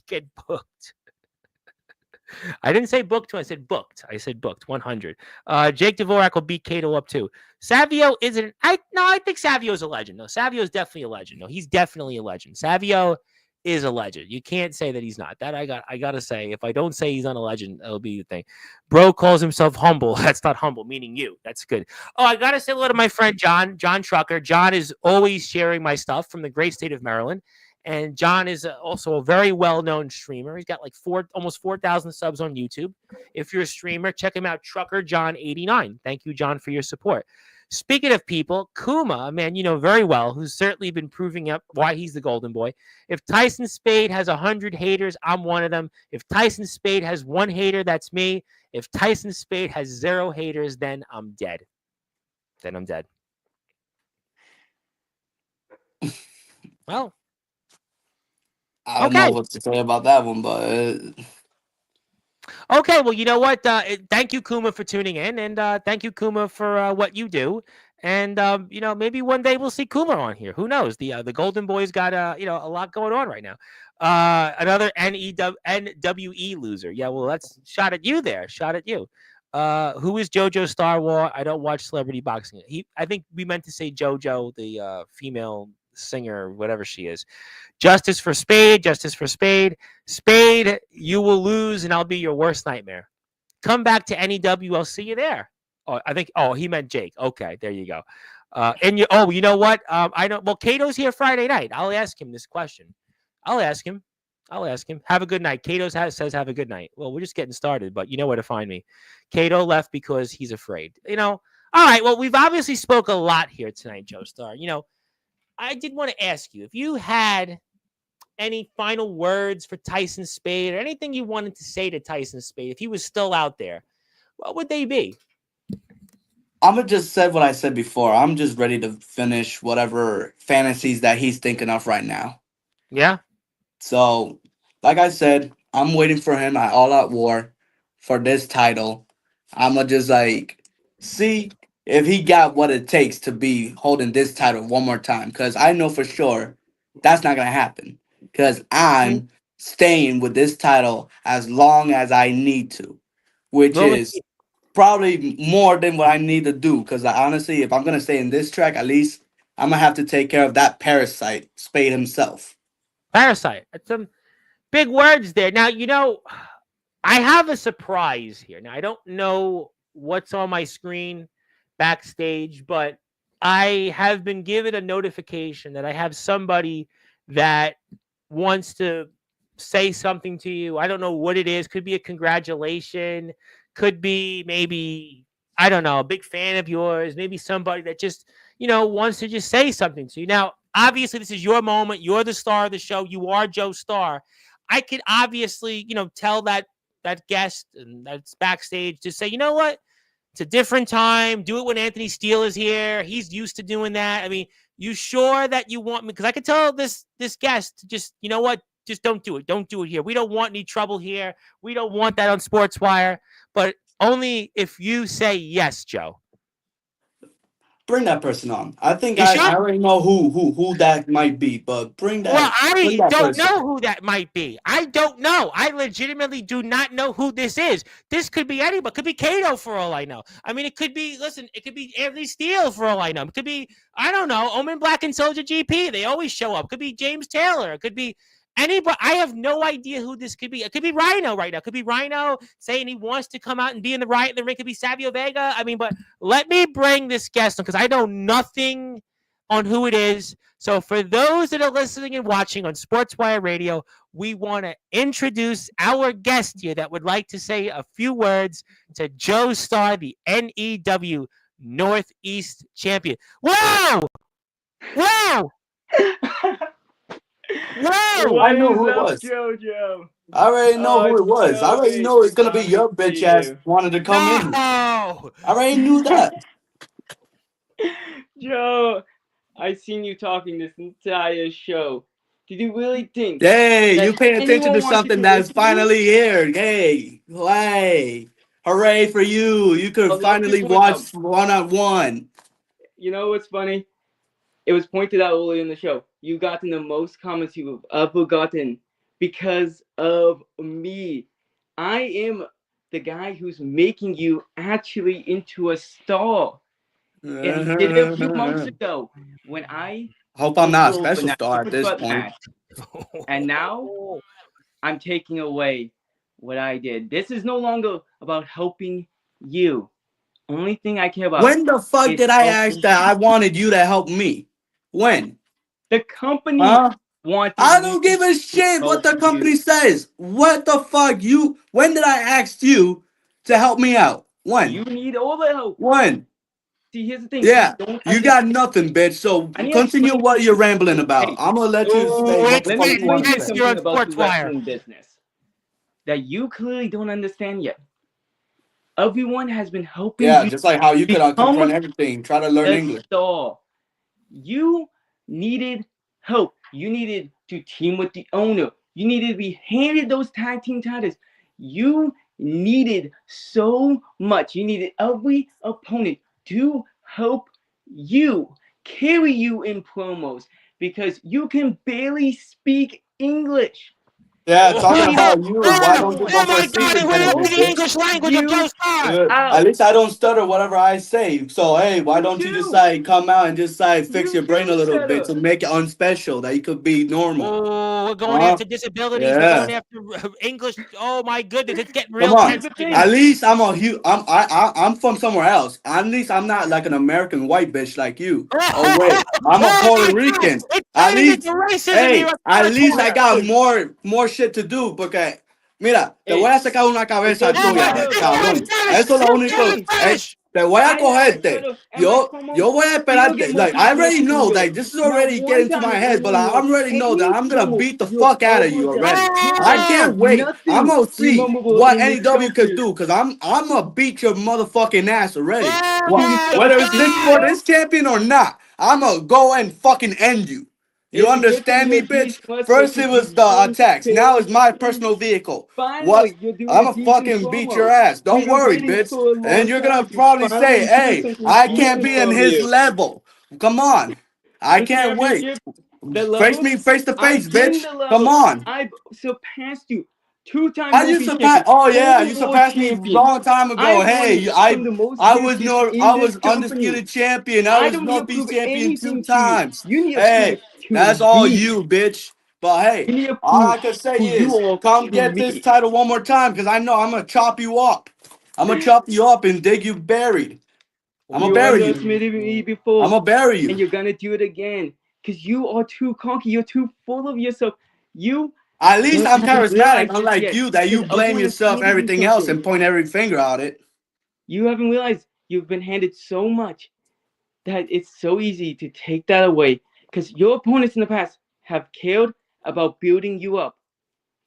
Speaker 1: get booked. I didn't say booked 2. I said booked. I said booked 100. Jake Dvorak will beat Cato up too. Savio isn't. I think Savio's a legend. No, Savio's definitely a legend. No, he's definitely a legend. Savio is a legend. You can't say that he's not. That I gotta say. If I don't say he's not a legend, it'll be the thing. Bro calls himself humble. That's not humble, meaning you. That's good. Oh, I gotta say hello to my friend John Trucker. John is always sharing my stuff from the great state of Maryland. And John is also a very well-known streamer. He's got like almost 4,000 subs on YouTube. If you're a streamer, check him out, Trucker John 89. Thank you, John, for your support. Speaking of people, Kuma, a man you know very well, who's certainly been proving up why he's the golden boy. If Tyson Spade has 100 haters, I'm one of them. If Tyson Spade has 1 hater, that's me. If Tyson Spade has 0 haters, then I'm dead. Well,
Speaker 2: I don't know what to say about that one, but
Speaker 1: okay, well, you know what? Thank you, Kuma, for tuning in, and thank you, Kuma, for what you do. And maybe one day we'll see Kuma on here. Who knows? The Golden Boy's got a lot going on right now. Another NWE loser. Yeah, well, that's shot at you there. Shot at you. Who is Joestar War? I don't watch celebrity boxing. I think we meant to say JoJo, the female singer, whatever she is. Justice for Spade. Spade, you will lose, and I'll be your worst nightmare. Come back to NEW. I'll see you there. Oh, he meant Jake. Okay, there you go. You know what? I know. Well, Cato's here Friday night. I'll ask him this question. I'll ask him. Have a good night. Cato says have a good night. Well, we're just getting started, but you know where to find me. Cato left because he's afraid. All right. Well, we've obviously spoke a lot here tonight, Joestar. I did want to ask you if you had any final words for Tyson Spade or anything you wanted to say to Tyson Spade if he was still out there, what would they be?
Speaker 2: I'm gonna just said what I said before. I'm just ready to finish whatever fantasies that he's thinking of right now.
Speaker 1: Yeah.
Speaker 2: So, like I said, I'm waiting for him at All Out War for this title. I'ma just like see if he got what it takes to be holding this title one more time. Cause I know for sure that's not gonna happen. Cause I'm staying with this title as long as I need to, which
Speaker 1: Well,
Speaker 2: is probably more than what I need to do. Cause honestly, if I'm gonna stay in this track, at least I'm gonna have to take care of that parasite, Spade himself.
Speaker 1: Parasite. That's some big words there. Now, I have a surprise here. Now, I don't know what's on my screen backstage, but I have been given a notification that I have somebody that wants to say something to you. I don't know what it is. Could be a congratulation, could be maybe, I don't know, a big fan of yours, maybe somebody that just, wants to just say something to you. Now, obviously, this is your moment. You're the star of the show. You are Joestar. I could obviously, tell that guest and that's backstage to say, you know what? It's a different time. Do it when Anthony Steele is here. He's used to doing that. I mean, you sure that you want me? Because I could tell this guest to just, you know what? Just don't do it. Don't do it here. We don't want any trouble here. We don't want that on Sportswire. But only if you say yes, Joe.
Speaker 2: Bring that person on. I think
Speaker 1: You
Speaker 2: I
Speaker 1: sure?
Speaker 2: already know who that might be, but
Speaker 1: Well,
Speaker 2: bring
Speaker 1: I
Speaker 2: that
Speaker 1: don't
Speaker 2: person.
Speaker 1: know who that might be. I don't know. I legitimately do not know who this is. This could be anybody. It could be Kato for all I know. I mean, it could be, listen, it could be Anthony Steele for all I know. It could be, I don't know, Omen Black and Soldier GP. They always show up. It could be James Taylor. It could be anybody. I have no idea who this could be. It could be Rhino right now. It could be Rhino saying he wants to come out and be in the Riot in the ring. It could be Savio Vega. I mean, but let me bring this guest on because I know nothing on who it is. So for those that are listening and watching on Sportswire Radio, we want to introduce our guest here that would like to say a few words to Joestar, the NEW Northeast champion. Whoa! Whoa! Whoa!
Speaker 2: I
Speaker 3: What
Speaker 2: know
Speaker 3: is
Speaker 2: who it
Speaker 3: up,
Speaker 2: was.
Speaker 3: JoJo?
Speaker 2: I already know
Speaker 3: Oh,
Speaker 2: who it was. I
Speaker 3: so
Speaker 2: already
Speaker 3: great
Speaker 2: know
Speaker 3: to
Speaker 2: it's gonna be
Speaker 3: finally
Speaker 2: your
Speaker 3: see
Speaker 2: bitch ass
Speaker 3: you.
Speaker 2: wanted to come in.
Speaker 1: No!
Speaker 2: I already knew that.
Speaker 3: Joe, I've seen you talking this entire show. Did you really think
Speaker 2: Hey,
Speaker 3: that
Speaker 2: you pay attention to
Speaker 3: anyone wanted
Speaker 2: something
Speaker 3: to
Speaker 2: that's
Speaker 3: listen to you?
Speaker 2: finally here. Hey, hooray for you! You could
Speaker 3: Well, let's
Speaker 2: finally
Speaker 3: just point out.
Speaker 2: watch one on one.
Speaker 3: You know what's funny? It was pointed out earlier in the show. You've gotten the most comments you've ever gotten because of me. I am the guy who's making you actually into a star. And we did it a few months ago when I
Speaker 2: Hope I'm
Speaker 3: took
Speaker 2: not a
Speaker 3: over
Speaker 2: special
Speaker 3: that
Speaker 2: star at
Speaker 3: stupid
Speaker 2: this
Speaker 3: butt
Speaker 2: point.
Speaker 3: match. And now I'm taking away what I did. This is no longer about helping you. Only thing I care about
Speaker 2: When the fuck
Speaker 3: is
Speaker 2: did I ask
Speaker 3: helping
Speaker 2: that I wanted you to help me? When?
Speaker 3: the company
Speaker 2: Huh?
Speaker 3: wanted
Speaker 2: I
Speaker 3: me
Speaker 2: don't give a
Speaker 3: to
Speaker 2: shit what
Speaker 3: help
Speaker 2: the
Speaker 3: you.
Speaker 2: company says. What the fuck you? When did I ask you to help me out?
Speaker 3: You
Speaker 2: When?
Speaker 3: need all the help.
Speaker 2: When?
Speaker 3: See, here's the thing. You
Speaker 2: Yeah,
Speaker 3: don't
Speaker 2: you got
Speaker 3: understand.
Speaker 2: nothing, bitch. So
Speaker 3: I need to
Speaker 2: continue
Speaker 3: explain
Speaker 2: what you're rambling
Speaker 3: something.
Speaker 2: about.
Speaker 3: Hey,
Speaker 2: I'm gonna let you say
Speaker 1: Oh,
Speaker 2: what the
Speaker 1: it's
Speaker 3: let me
Speaker 2: fuck you
Speaker 1: getting
Speaker 2: want
Speaker 3: explain
Speaker 2: to
Speaker 3: to you
Speaker 2: say.
Speaker 1: tense here
Speaker 3: something
Speaker 1: on
Speaker 3: about the
Speaker 1: Sportswire.
Speaker 3: wrestling business that you clearly don't understand yet. Everyone has been helping
Speaker 2: Yeah,
Speaker 3: you
Speaker 2: just like how you could
Speaker 3: become
Speaker 2: comprehend everything. Try to learn
Speaker 3: a
Speaker 2: English.
Speaker 3: star. You needed help. You needed to team with the owner. You needed to be handed those tag team titles. You needed so much. You needed every opponent to help you, carry you in promos because you can barely speak English.
Speaker 2: Yeah,
Speaker 1: Oh,
Speaker 2: talking
Speaker 1: oh,
Speaker 2: about you. Why don't you
Speaker 1: oh
Speaker 2: go for a
Speaker 1: my God, he
Speaker 2: singles
Speaker 1: went
Speaker 2: interview,
Speaker 1: into the
Speaker 3: Help
Speaker 2: bitch?
Speaker 1: English language of
Speaker 3: you
Speaker 1: Joestar.
Speaker 2: At
Speaker 3: out.
Speaker 2: least I don't stutter whatever I say. So hey, why
Speaker 3: You
Speaker 2: don't you just
Speaker 3: do.
Speaker 2: like come out and just like fix
Speaker 3: You
Speaker 2: your brain
Speaker 3: do
Speaker 2: a little bit
Speaker 3: stutter.
Speaker 2: to make it unspecial that you could be normal?
Speaker 1: Oh, we're going
Speaker 2: Huh?
Speaker 1: after disabilities. We're going
Speaker 2: Yeah.
Speaker 1: after English. Oh my goodness, it's getting
Speaker 2: Come
Speaker 1: real
Speaker 2: on.
Speaker 3: Here's
Speaker 1: tense
Speaker 3: the
Speaker 1: right
Speaker 2: At
Speaker 1: now.
Speaker 3: thing.
Speaker 2: least I'm from somewhere else. At least I'm not like an American white bitch like you. Oh wait, I'm a
Speaker 1: Oh
Speaker 2: Puerto
Speaker 1: my God,
Speaker 2: Rican.
Speaker 1: it's
Speaker 2: At
Speaker 1: turning into
Speaker 2: least,
Speaker 1: racism here
Speaker 2: hey,
Speaker 1: on
Speaker 2: at least I
Speaker 1: Sportswire.
Speaker 2: got more shit to do porque mira, te voy
Speaker 3: Hey,
Speaker 2: a sacar una
Speaker 3: it
Speaker 2: cabeza
Speaker 3: doesn't
Speaker 1: Oh my,
Speaker 2: tuya,
Speaker 3: matter
Speaker 1: it
Speaker 3: about
Speaker 1: sounds
Speaker 2: cabrón.
Speaker 3: race.
Speaker 1: Spanish.
Speaker 2: Eso es lo
Speaker 1: It
Speaker 3: Here's the
Speaker 1: sounds
Speaker 2: único.
Speaker 3: thing.
Speaker 1: Spanish.
Speaker 2: Te voy a
Speaker 3: I have a
Speaker 2: cogerte.
Speaker 3: title and my
Speaker 2: Yo
Speaker 3: promo
Speaker 2: voy a
Speaker 3: still
Speaker 2: esperarte.
Speaker 3: get more
Speaker 2: Like, I already
Speaker 3: controversy than
Speaker 2: know,
Speaker 3: yours.
Speaker 2: like, this is
Speaker 3: Not
Speaker 2: already
Speaker 3: one
Speaker 2: getting to
Speaker 3: time
Speaker 2: my
Speaker 3: in
Speaker 2: head, but
Speaker 3: any
Speaker 2: I already know that
Speaker 3: any
Speaker 2: I'm gonna
Speaker 3: promo
Speaker 2: beat the
Speaker 3: you
Speaker 2: fuck
Speaker 3: have
Speaker 2: out of
Speaker 3: ever
Speaker 2: you
Speaker 3: done.
Speaker 2: already.
Speaker 3: You
Speaker 2: I
Speaker 3: have
Speaker 2: can't wait. I'm
Speaker 3: nothing
Speaker 2: gonna see
Speaker 3: memorable
Speaker 2: what
Speaker 3: in this
Speaker 2: NEW could
Speaker 3: showcase.
Speaker 2: do, because I'm gonna beat your motherfucking ass already.
Speaker 1: Oh
Speaker 2: What,
Speaker 1: my
Speaker 2: whether it's this for
Speaker 1: God!
Speaker 2: this champion or not, I'm gonna go and fucking end you. You
Speaker 3: Is it good to
Speaker 2: understand
Speaker 3: do
Speaker 2: me,
Speaker 3: a D
Speaker 2: bitch?
Speaker 3: plus
Speaker 2: First it
Speaker 3: versus
Speaker 2: was the
Speaker 3: Eugene
Speaker 2: attacks. Now it's my
Speaker 3: Taylor?
Speaker 2: personal vehicle. What?
Speaker 3: Finally, you're doing a
Speaker 2: I'ma
Speaker 3: decent
Speaker 2: fucking beat
Speaker 3: promo.
Speaker 2: your ass. Don't
Speaker 3: We've been
Speaker 2: worry,
Speaker 3: waiting
Speaker 2: bitch.
Speaker 3: for a
Speaker 2: And
Speaker 3: long
Speaker 2: you're gonna
Speaker 3: time to
Speaker 2: probably say,
Speaker 3: finally hear
Speaker 2: hey,
Speaker 3: something
Speaker 2: I can't
Speaker 3: decent
Speaker 2: be in
Speaker 3: from
Speaker 2: his
Speaker 3: you.
Speaker 2: level. Come on. I
Speaker 3: Listen,
Speaker 2: can't wait.
Speaker 3: the
Speaker 2: Face
Speaker 3: level,
Speaker 2: me face to face,
Speaker 3: I've been
Speaker 2: bitch.
Speaker 3: the
Speaker 2: Come
Speaker 3: level.
Speaker 2: on.
Speaker 3: I've surpassed you. Two-time
Speaker 2: How you
Speaker 3: movie
Speaker 2: surpass?
Speaker 3: champion,
Speaker 2: Oh yeah, you
Speaker 3: four-war
Speaker 2: surpassed me a
Speaker 3: champion.
Speaker 2: long time ago.
Speaker 3: I've won
Speaker 2: Hey,
Speaker 3: it from the most
Speaker 2: I was
Speaker 3: bitches
Speaker 2: no
Speaker 3: in
Speaker 2: I
Speaker 3: this
Speaker 2: was
Speaker 3: company.
Speaker 2: undisputed champion. I
Speaker 3: I
Speaker 2: was
Speaker 3: don't need to
Speaker 2: no peace
Speaker 3: prove
Speaker 2: champion two
Speaker 3: anything to you.
Speaker 2: times.
Speaker 3: You need to prove
Speaker 2: Hey,
Speaker 3: it to
Speaker 2: that's all
Speaker 3: me.
Speaker 2: you, bitch. But hey,
Speaker 3: You need to
Speaker 2: all I
Speaker 3: prove
Speaker 2: can say
Speaker 3: who you
Speaker 2: is,
Speaker 3: are
Speaker 2: come
Speaker 3: to
Speaker 2: get this
Speaker 3: me.
Speaker 2: title one more time, because I know I'm gonna chop you up. I'm gonna chop you up and dig you buried. I'm gonna
Speaker 3: You
Speaker 2: bury you.
Speaker 3: underestimated me
Speaker 2: I'm
Speaker 3: before,
Speaker 2: gonna bury
Speaker 3: and
Speaker 2: you.
Speaker 3: you're gonna do it again. Because you are too cocky. You're too full of yourself. You
Speaker 2: At least I'm
Speaker 3: haven't
Speaker 2: charismatic,
Speaker 3: realized this
Speaker 2: unlike
Speaker 3: yet.
Speaker 2: you, that you
Speaker 3: Because
Speaker 2: blame
Speaker 3: everyone has
Speaker 2: yourself,
Speaker 3: handed you
Speaker 2: everything else,
Speaker 3: something.
Speaker 2: and point every finger at it.
Speaker 3: You haven't realized you've been handed so much that it's so easy to take that away. Because your opponents in the past have cared about building you up.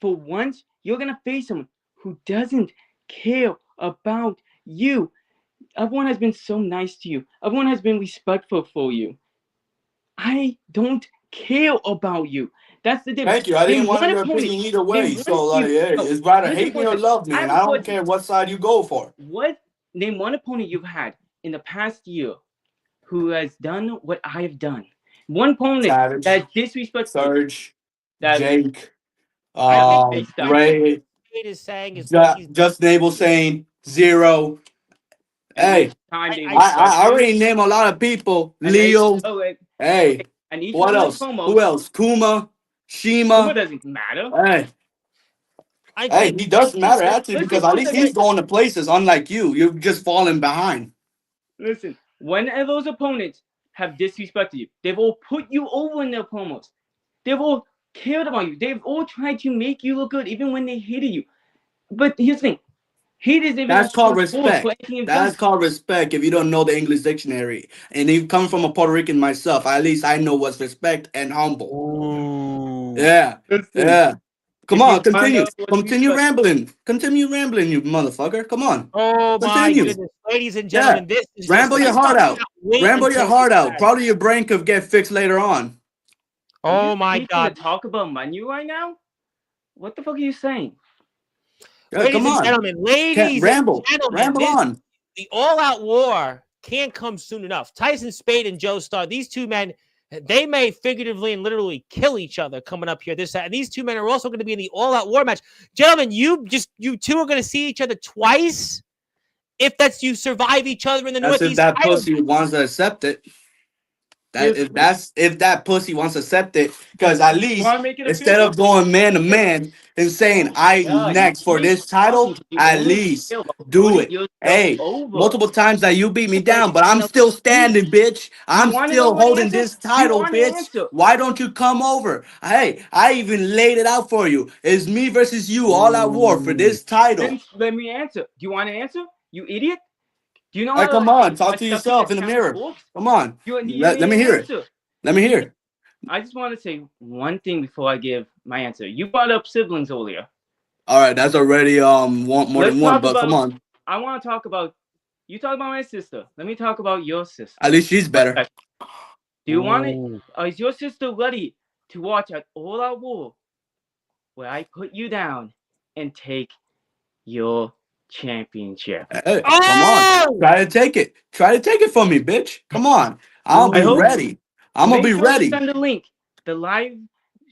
Speaker 3: For once, you're gonna face someone who doesn't care about you. Everyone has been so nice to you. Everyone has been respectful for you. I don't care about you. That's the difference.
Speaker 2: Thank you. I
Speaker 3: Name
Speaker 2: didn't want
Speaker 3: one
Speaker 2: your
Speaker 3: opponent.
Speaker 2: opinion either
Speaker 3: Name
Speaker 2: way.
Speaker 3: one
Speaker 2: So, like,
Speaker 3: feud.
Speaker 2: hey,
Speaker 3: No,
Speaker 2: it's rather
Speaker 3: listen
Speaker 2: hate
Speaker 3: for
Speaker 2: me
Speaker 3: a
Speaker 2: or
Speaker 3: second.
Speaker 2: love
Speaker 3: I
Speaker 2: me, and
Speaker 3: have a
Speaker 2: I don't
Speaker 3: question.
Speaker 2: care what side you go for.
Speaker 3: What name one opponent you've had in the past year who has done what I have done? One opponent
Speaker 2: Savage,
Speaker 3: that disrespects you.
Speaker 2: Surge,
Speaker 3: That
Speaker 2: Jake,
Speaker 3: I like Joestar.
Speaker 2: Ray,
Speaker 1: Spade is saying is like he's.
Speaker 2: Just Nable saying zero.
Speaker 3: And
Speaker 2: Hey,
Speaker 3: each time they
Speaker 1: I
Speaker 3: respect
Speaker 2: I
Speaker 3: you,
Speaker 2: already name a lot of people.
Speaker 3: and they
Speaker 2: Leo.
Speaker 3: okay,
Speaker 2: Hey,
Speaker 3: and each
Speaker 2: what
Speaker 3: one of the
Speaker 2: else?
Speaker 3: promos,
Speaker 2: Who else? Kuma,
Speaker 3: Kuma
Speaker 2: Shima.
Speaker 3: doesn't matter.
Speaker 2: Hey,
Speaker 1: I
Speaker 2: hey,
Speaker 1: think
Speaker 2: he does matter actually
Speaker 3: Listen
Speaker 2: because at
Speaker 3: for a
Speaker 2: least he's
Speaker 3: second.
Speaker 2: going to places, unlike you. You're just falling behind.
Speaker 3: Listen, whenever those opponents have disrespected you, they've all put you over in their promos. They've all cared about you. They've all tried to make you look good, even when they hated you. But here's the thing: hate isn't even a
Speaker 2: That's called
Speaker 3: strong word for
Speaker 2: respect.
Speaker 3: anything you've
Speaker 2: That's
Speaker 3: done.
Speaker 2: called respect if you don't know the English dictionary. And you come from a Puerto Rican myself, at least I know what's respect and humble.
Speaker 1: Ooh.
Speaker 2: Yeah.
Speaker 3: Listen,
Speaker 2: Yeah. Come
Speaker 3: if you
Speaker 2: on,
Speaker 3: find
Speaker 2: continue.
Speaker 3: out what's
Speaker 2: Continue
Speaker 3: respect,
Speaker 2: rambling. Continue rambling, you motherfucker. Come on.
Speaker 1: Oh my
Speaker 2: Continue.
Speaker 1: goodness, ladies and
Speaker 2: Yeah.
Speaker 1: gentlemen, this is just.
Speaker 2: Ramble
Speaker 1: I
Speaker 2: your heart out.
Speaker 1: cannot wait
Speaker 2: Ramble your
Speaker 1: until this
Speaker 2: heart out.
Speaker 1: match.
Speaker 2: Probably your brain could get fixed later on.
Speaker 3: are you
Speaker 1: Oh my
Speaker 3: speaking to
Speaker 1: God,
Speaker 3: talk about Manu right now? What the fuck are you saying?
Speaker 2: Yeah,
Speaker 1: ladies
Speaker 2: come
Speaker 1: and
Speaker 2: on.
Speaker 1: gentlemen,
Speaker 2: Can't
Speaker 1: ladies and
Speaker 2: ramble.
Speaker 1: gentlemen,
Speaker 2: Ramble on.
Speaker 1: the all-out war can't come soon enough. Tyson Spade and Joestar, these two men, they may figuratively and literally kill each other coming up here. And these two men are also going to be in the all-out war match. Gentlemen, you two are going to see each other twice. If that's you survive each other in the
Speaker 2: That's if
Speaker 1: Northeast
Speaker 2: that
Speaker 1: title.
Speaker 2: pussy wants to accept it. That
Speaker 3: Here's
Speaker 2: if that pussy wants to accept it, because at least
Speaker 3: want to make it
Speaker 2: instead
Speaker 3: official?
Speaker 2: of going man to man and saying I
Speaker 3: Yeah,
Speaker 2: next for
Speaker 3: you keep
Speaker 2: this
Speaker 3: talking.
Speaker 2: title,
Speaker 3: You
Speaker 2: at
Speaker 3: only
Speaker 2: least
Speaker 3: care about
Speaker 2: do
Speaker 3: putting
Speaker 2: it.
Speaker 3: yourself
Speaker 2: Hey,
Speaker 3: over.
Speaker 2: multiple times that you beat me
Speaker 3: But
Speaker 2: down, but I'm
Speaker 3: enough
Speaker 2: still
Speaker 3: speak.
Speaker 2: standing, bitch.
Speaker 3: You
Speaker 2: I'm
Speaker 3: want to know
Speaker 2: still
Speaker 3: what
Speaker 2: holding
Speaker 3: answer?
Speaker 2: this
Speaker 3: Do you
Speaker 2: title,
Speaker 3: want an
Speaker 2: bitch.
Speaker 3: answer?
Speaker 2: Why don't you come over? Hey, I even laid it out for you. It's me versus you, all out war for
Speaker 1: Ooh.
Speaker 2: this title.
Speaker 3: Then let me answer. Do you want an answer? You idiot? Do you know
Speaker 2: Hey,
Speaker 3: how
Speaker 2: come on, talk
Speaker 3: a
Speaker 2: to
Speaker 3: stuffy that
Speaker 2: yourself in the
Speaker 3: counts
Speaker 2: mirror.
Speaker 3: works?
Speaker 2: Come on,
Speaker 3: You
Speaker 2: let
Speaker 3: need
Speaker 2: me
Speaker 3: an
Speaker 2: hear it.
Speaker 3: answer.
Speaker 2: Let me hear it.
Speaker 3: I just want to say one thing before I give my answer. You brought up siblings earlier.
Speaker 2: All right, that's already more
Speaker 3: Let's
Speaker 2: than one,
Speaker 3: talk
Speaker 2: but come
Speaker 3: about.
Speaker 2: on.
Speaker 3: I want to talk about. You talk about my sister. Let me talk about your sister.
Speaker 2: At least she's better.
Speaker 3: Do you want it? Is your sister ready to watch an all-out war where I put you down and take your championship?
Speaker 2: Hey, come on.
Speaker 1: Oh!
Speaker 2: Try to take it. Try to take it from me, bitch. Come on. I'll
Speaker 3: I
Speaker 2: be
Speaker 3: hope.
Speaker 2: ready. I'm going to
Speaker 3: Make
Speaker 2: be
Speaker 3: sure you
Speaker 2: ready.
Speaker 3: send the link, the live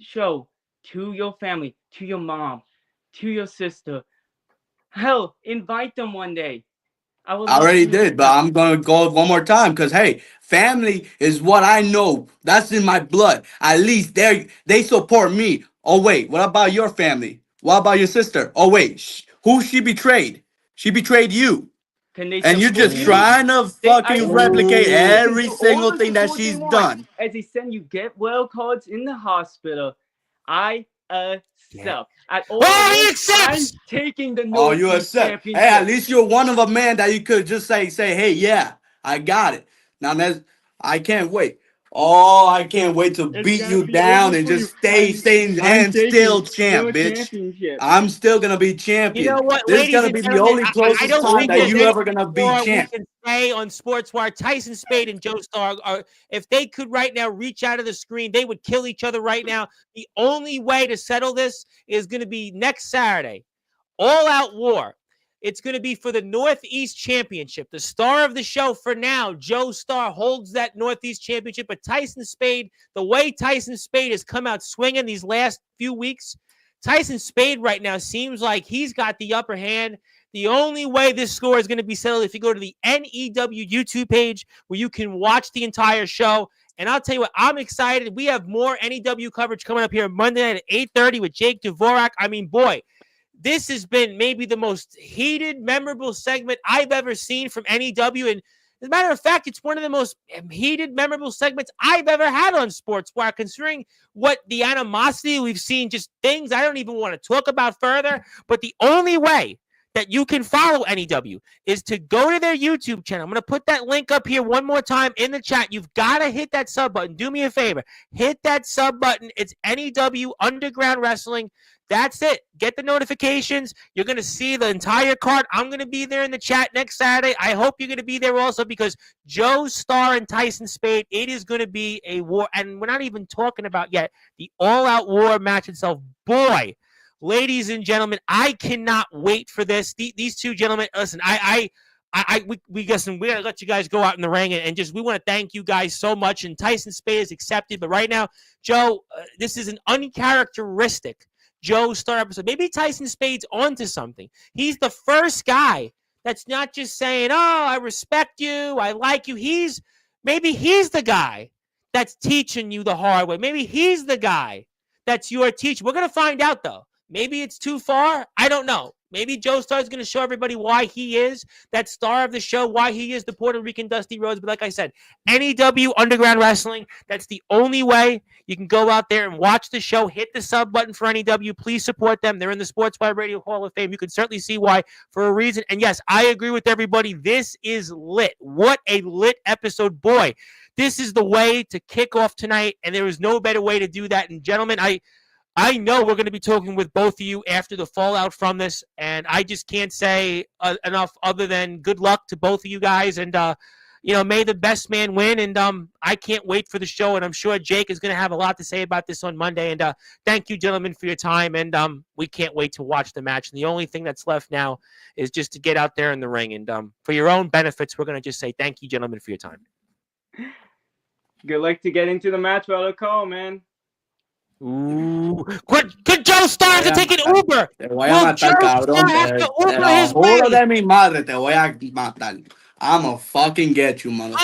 Speaker 3: show, to your family, to your mom, to your sister. Hell, invite them one day. I would
Speaker 2: I
Speaker 3: love
Speaker 2: already
Speaker 3: to meet
Speaker 2: did, but
Speaker 3: them.
Speaker 2: I'm going to go one more time because, hey, family is what I know. That's in my blood. At least they support me. Oh, wait. What about your family? What about your sister? Oh, wait. Who she betrayed? She betrayed you.
Speaker 3: Can they
Speaker 2: And you're
Speaker 3: support
Speaker 2: just
Speaker 3: you?
Speaker 2: trying to fucking replicate
Speaker 3: They can
Speaker 2: every
Speaker 3: do all
Speaker 2: single
Speaker 3: the
Speaker 2: thing that
Speaker 3: support they
Speaker 2: she's
Speaker 3: want
Speaker 2: done.
Speaker 3: as they send you get well cards in the hospital. I accept. At all
Speaker 1: Oh, he
Speaker 3: risks, I'm
Speaker 1: accepts!
Speaker 3: taking the
Speaker 2: Oh, you
Speaker 3: Northeast
Speaker 2: accept?
Speaker 3: Championship.
Speaker 2: Hey, at least you're one of a man that you could just say, hey, yeah, I got it. Now I can't wait. Oh, I can't wait to
Speaker 3: It's
Speaker 2: beat
Speaker 3: gonna
Speaker 2: you
Speaker 3: be
Speaker 2: down
Speaker 3: over
Speaker 2: and
Speaker 3: for you.
Speaker 2: just stay
Speaker 3: I'm
Speaker 2: and still
Speaker 3: taking
Speaker 2: champ,
Speaker 3: the
Speaker 2: bitch.
Speaker 3: championship.
Speaker 2: I'm still gonna be
Speaker 1: You
Speaker 2: champion.
Speaker 1: know what,
Speaker 2: This is
Speaker 1: ladies
Speaker 2: gonna
Speaker 1: and
Speaker 2: be the
Speaker 1: gentlemen,
Speaker 2: only
Speaker 1: I
Speaker 2: closest
Speaker 1: don't
Speaker 2: time
Speaker 1: think
Speaker 2: that
Speaker 1: there's
Speaker 2: you ever gonna be
Speaker 1: more we
Speaker 2: champ.
Speaker 1: can say on Sportswire. Tyson Spade and Joestar are, if they could right now reach out of the screen, they would kill each other right now. The only way to settle this is going to be next Saturday. All out war. It's going to be for the Northeast Championship. The star of the show for now, Joestar, holds that Northeast Championship. But Tyson Spade, the way Tyson Spade has come out swinging these last few weeks, Tyson Spade right now seems like he's got the upper hand. The only way this score is going to be settled if you go to the NEW YouTube page where you can watch the entire show. And I'll tell you what, I'm excited. We have more NEW coverage coming up here Monday night at 8:30 with Jake Dvorak. I mean, boy, this has been maybe the most heated, memorable segment I've ever seen from NEW. And as a matter of fact, it's one of the most heated, memorable segments I've ever had on Sportswire, considering what the animosity we've seen, just things I don't even want to talk about further. But the only way that you can follow NEW is to go to their YouTube channel. I'm going to put that link up here one more time in the chat. You've got to hit that sub button. Do me a favor. Hit that sub button. It's NEW Underground Wrestling. That's it. Get the notifications. You're going to see the entire card. I'm going to be there in the chat next Saturday. I hope you're going to be there also, because Joestar and Tyson Spade, it is going to be a war. And we're not even talking about yet the all-out war match itself. Boy, ladies and gentlemen, I cannot wait for this. These two gentlemen, listen, we gotta let you guys go out in the ring and just, we want to thank you guys so much. And Tyson Spade is accepted, but right now, Joe, this is an uncharacteristic Joestar episode. Maybe Tyson Spade's onto something. He's the first guy that's not just saying, "Oh, I respect you, I like you." Maybe he's the guy that's teaching you the hard way. Maybe he's the guy that's your teacher. We're gonna find out though. Maybe it's too far. I don't know. Maybe Joestar is going to show everybody why he is that star of the show, why he is the Puerto Rican Dusty Rhodes. But like I said, NEW Underground Wrestling, that's the only way you can go out there and watch the show. Hit the sub button for NEW. Please support them. They're in the Sportswire Radio Hall of Fame. You can certainly see why for a reason. And yes, I agree with everybody. This is lit. What a lit episode. Boy, this is the way to kick off tonight, and there is no better way to do that. And gentlemen, I know we're going to be talking with both of you after the fallout from this, and I just can't say enough other than good luck to both of you guys, and may the best man win. And I can't wait for the show, and I'm sure Jake is going to have a lot to say about this on Monday. And thank you, gentlemen, for your time, and we can't wait to watch the match. And the only thing that's left now is just to get out there in the ring. And for your own benefits, we're going to just say thank you, gentlemen, for your time.
Speaker 3: Good luck to get into the match without a call, man.
Speaker 1: Could Joestar have to take an Uber?
Speaker 2: Te voy a matar, cabrón. Te lo juro de mi madre, te voy a matar. I'm gonna fucking get you, motherfucker.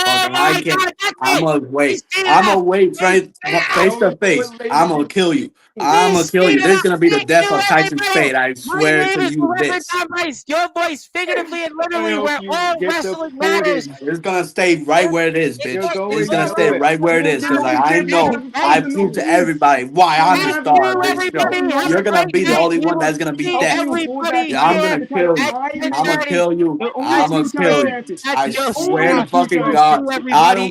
Speaker 2: I'm gonna wait. I'm gonna wait face to face. I'm gonna kill you. I'm gonna kill you. This is gonna be the death of Tyson Spade. I swear to you this.
Speaker 1: Your voice, figuratively and literally, where all wrestling matters.
Speaker 2: It's gonna stay right where it is, bitch. It's gonna stay right where it is, because I know I proved to everybody why I'm the star of this show. You're gonna be the only one that's gonna be dead. I'm gonna kill you. I'm gonna kill you. I'm gonna kill you. I swear to fucking God, I don't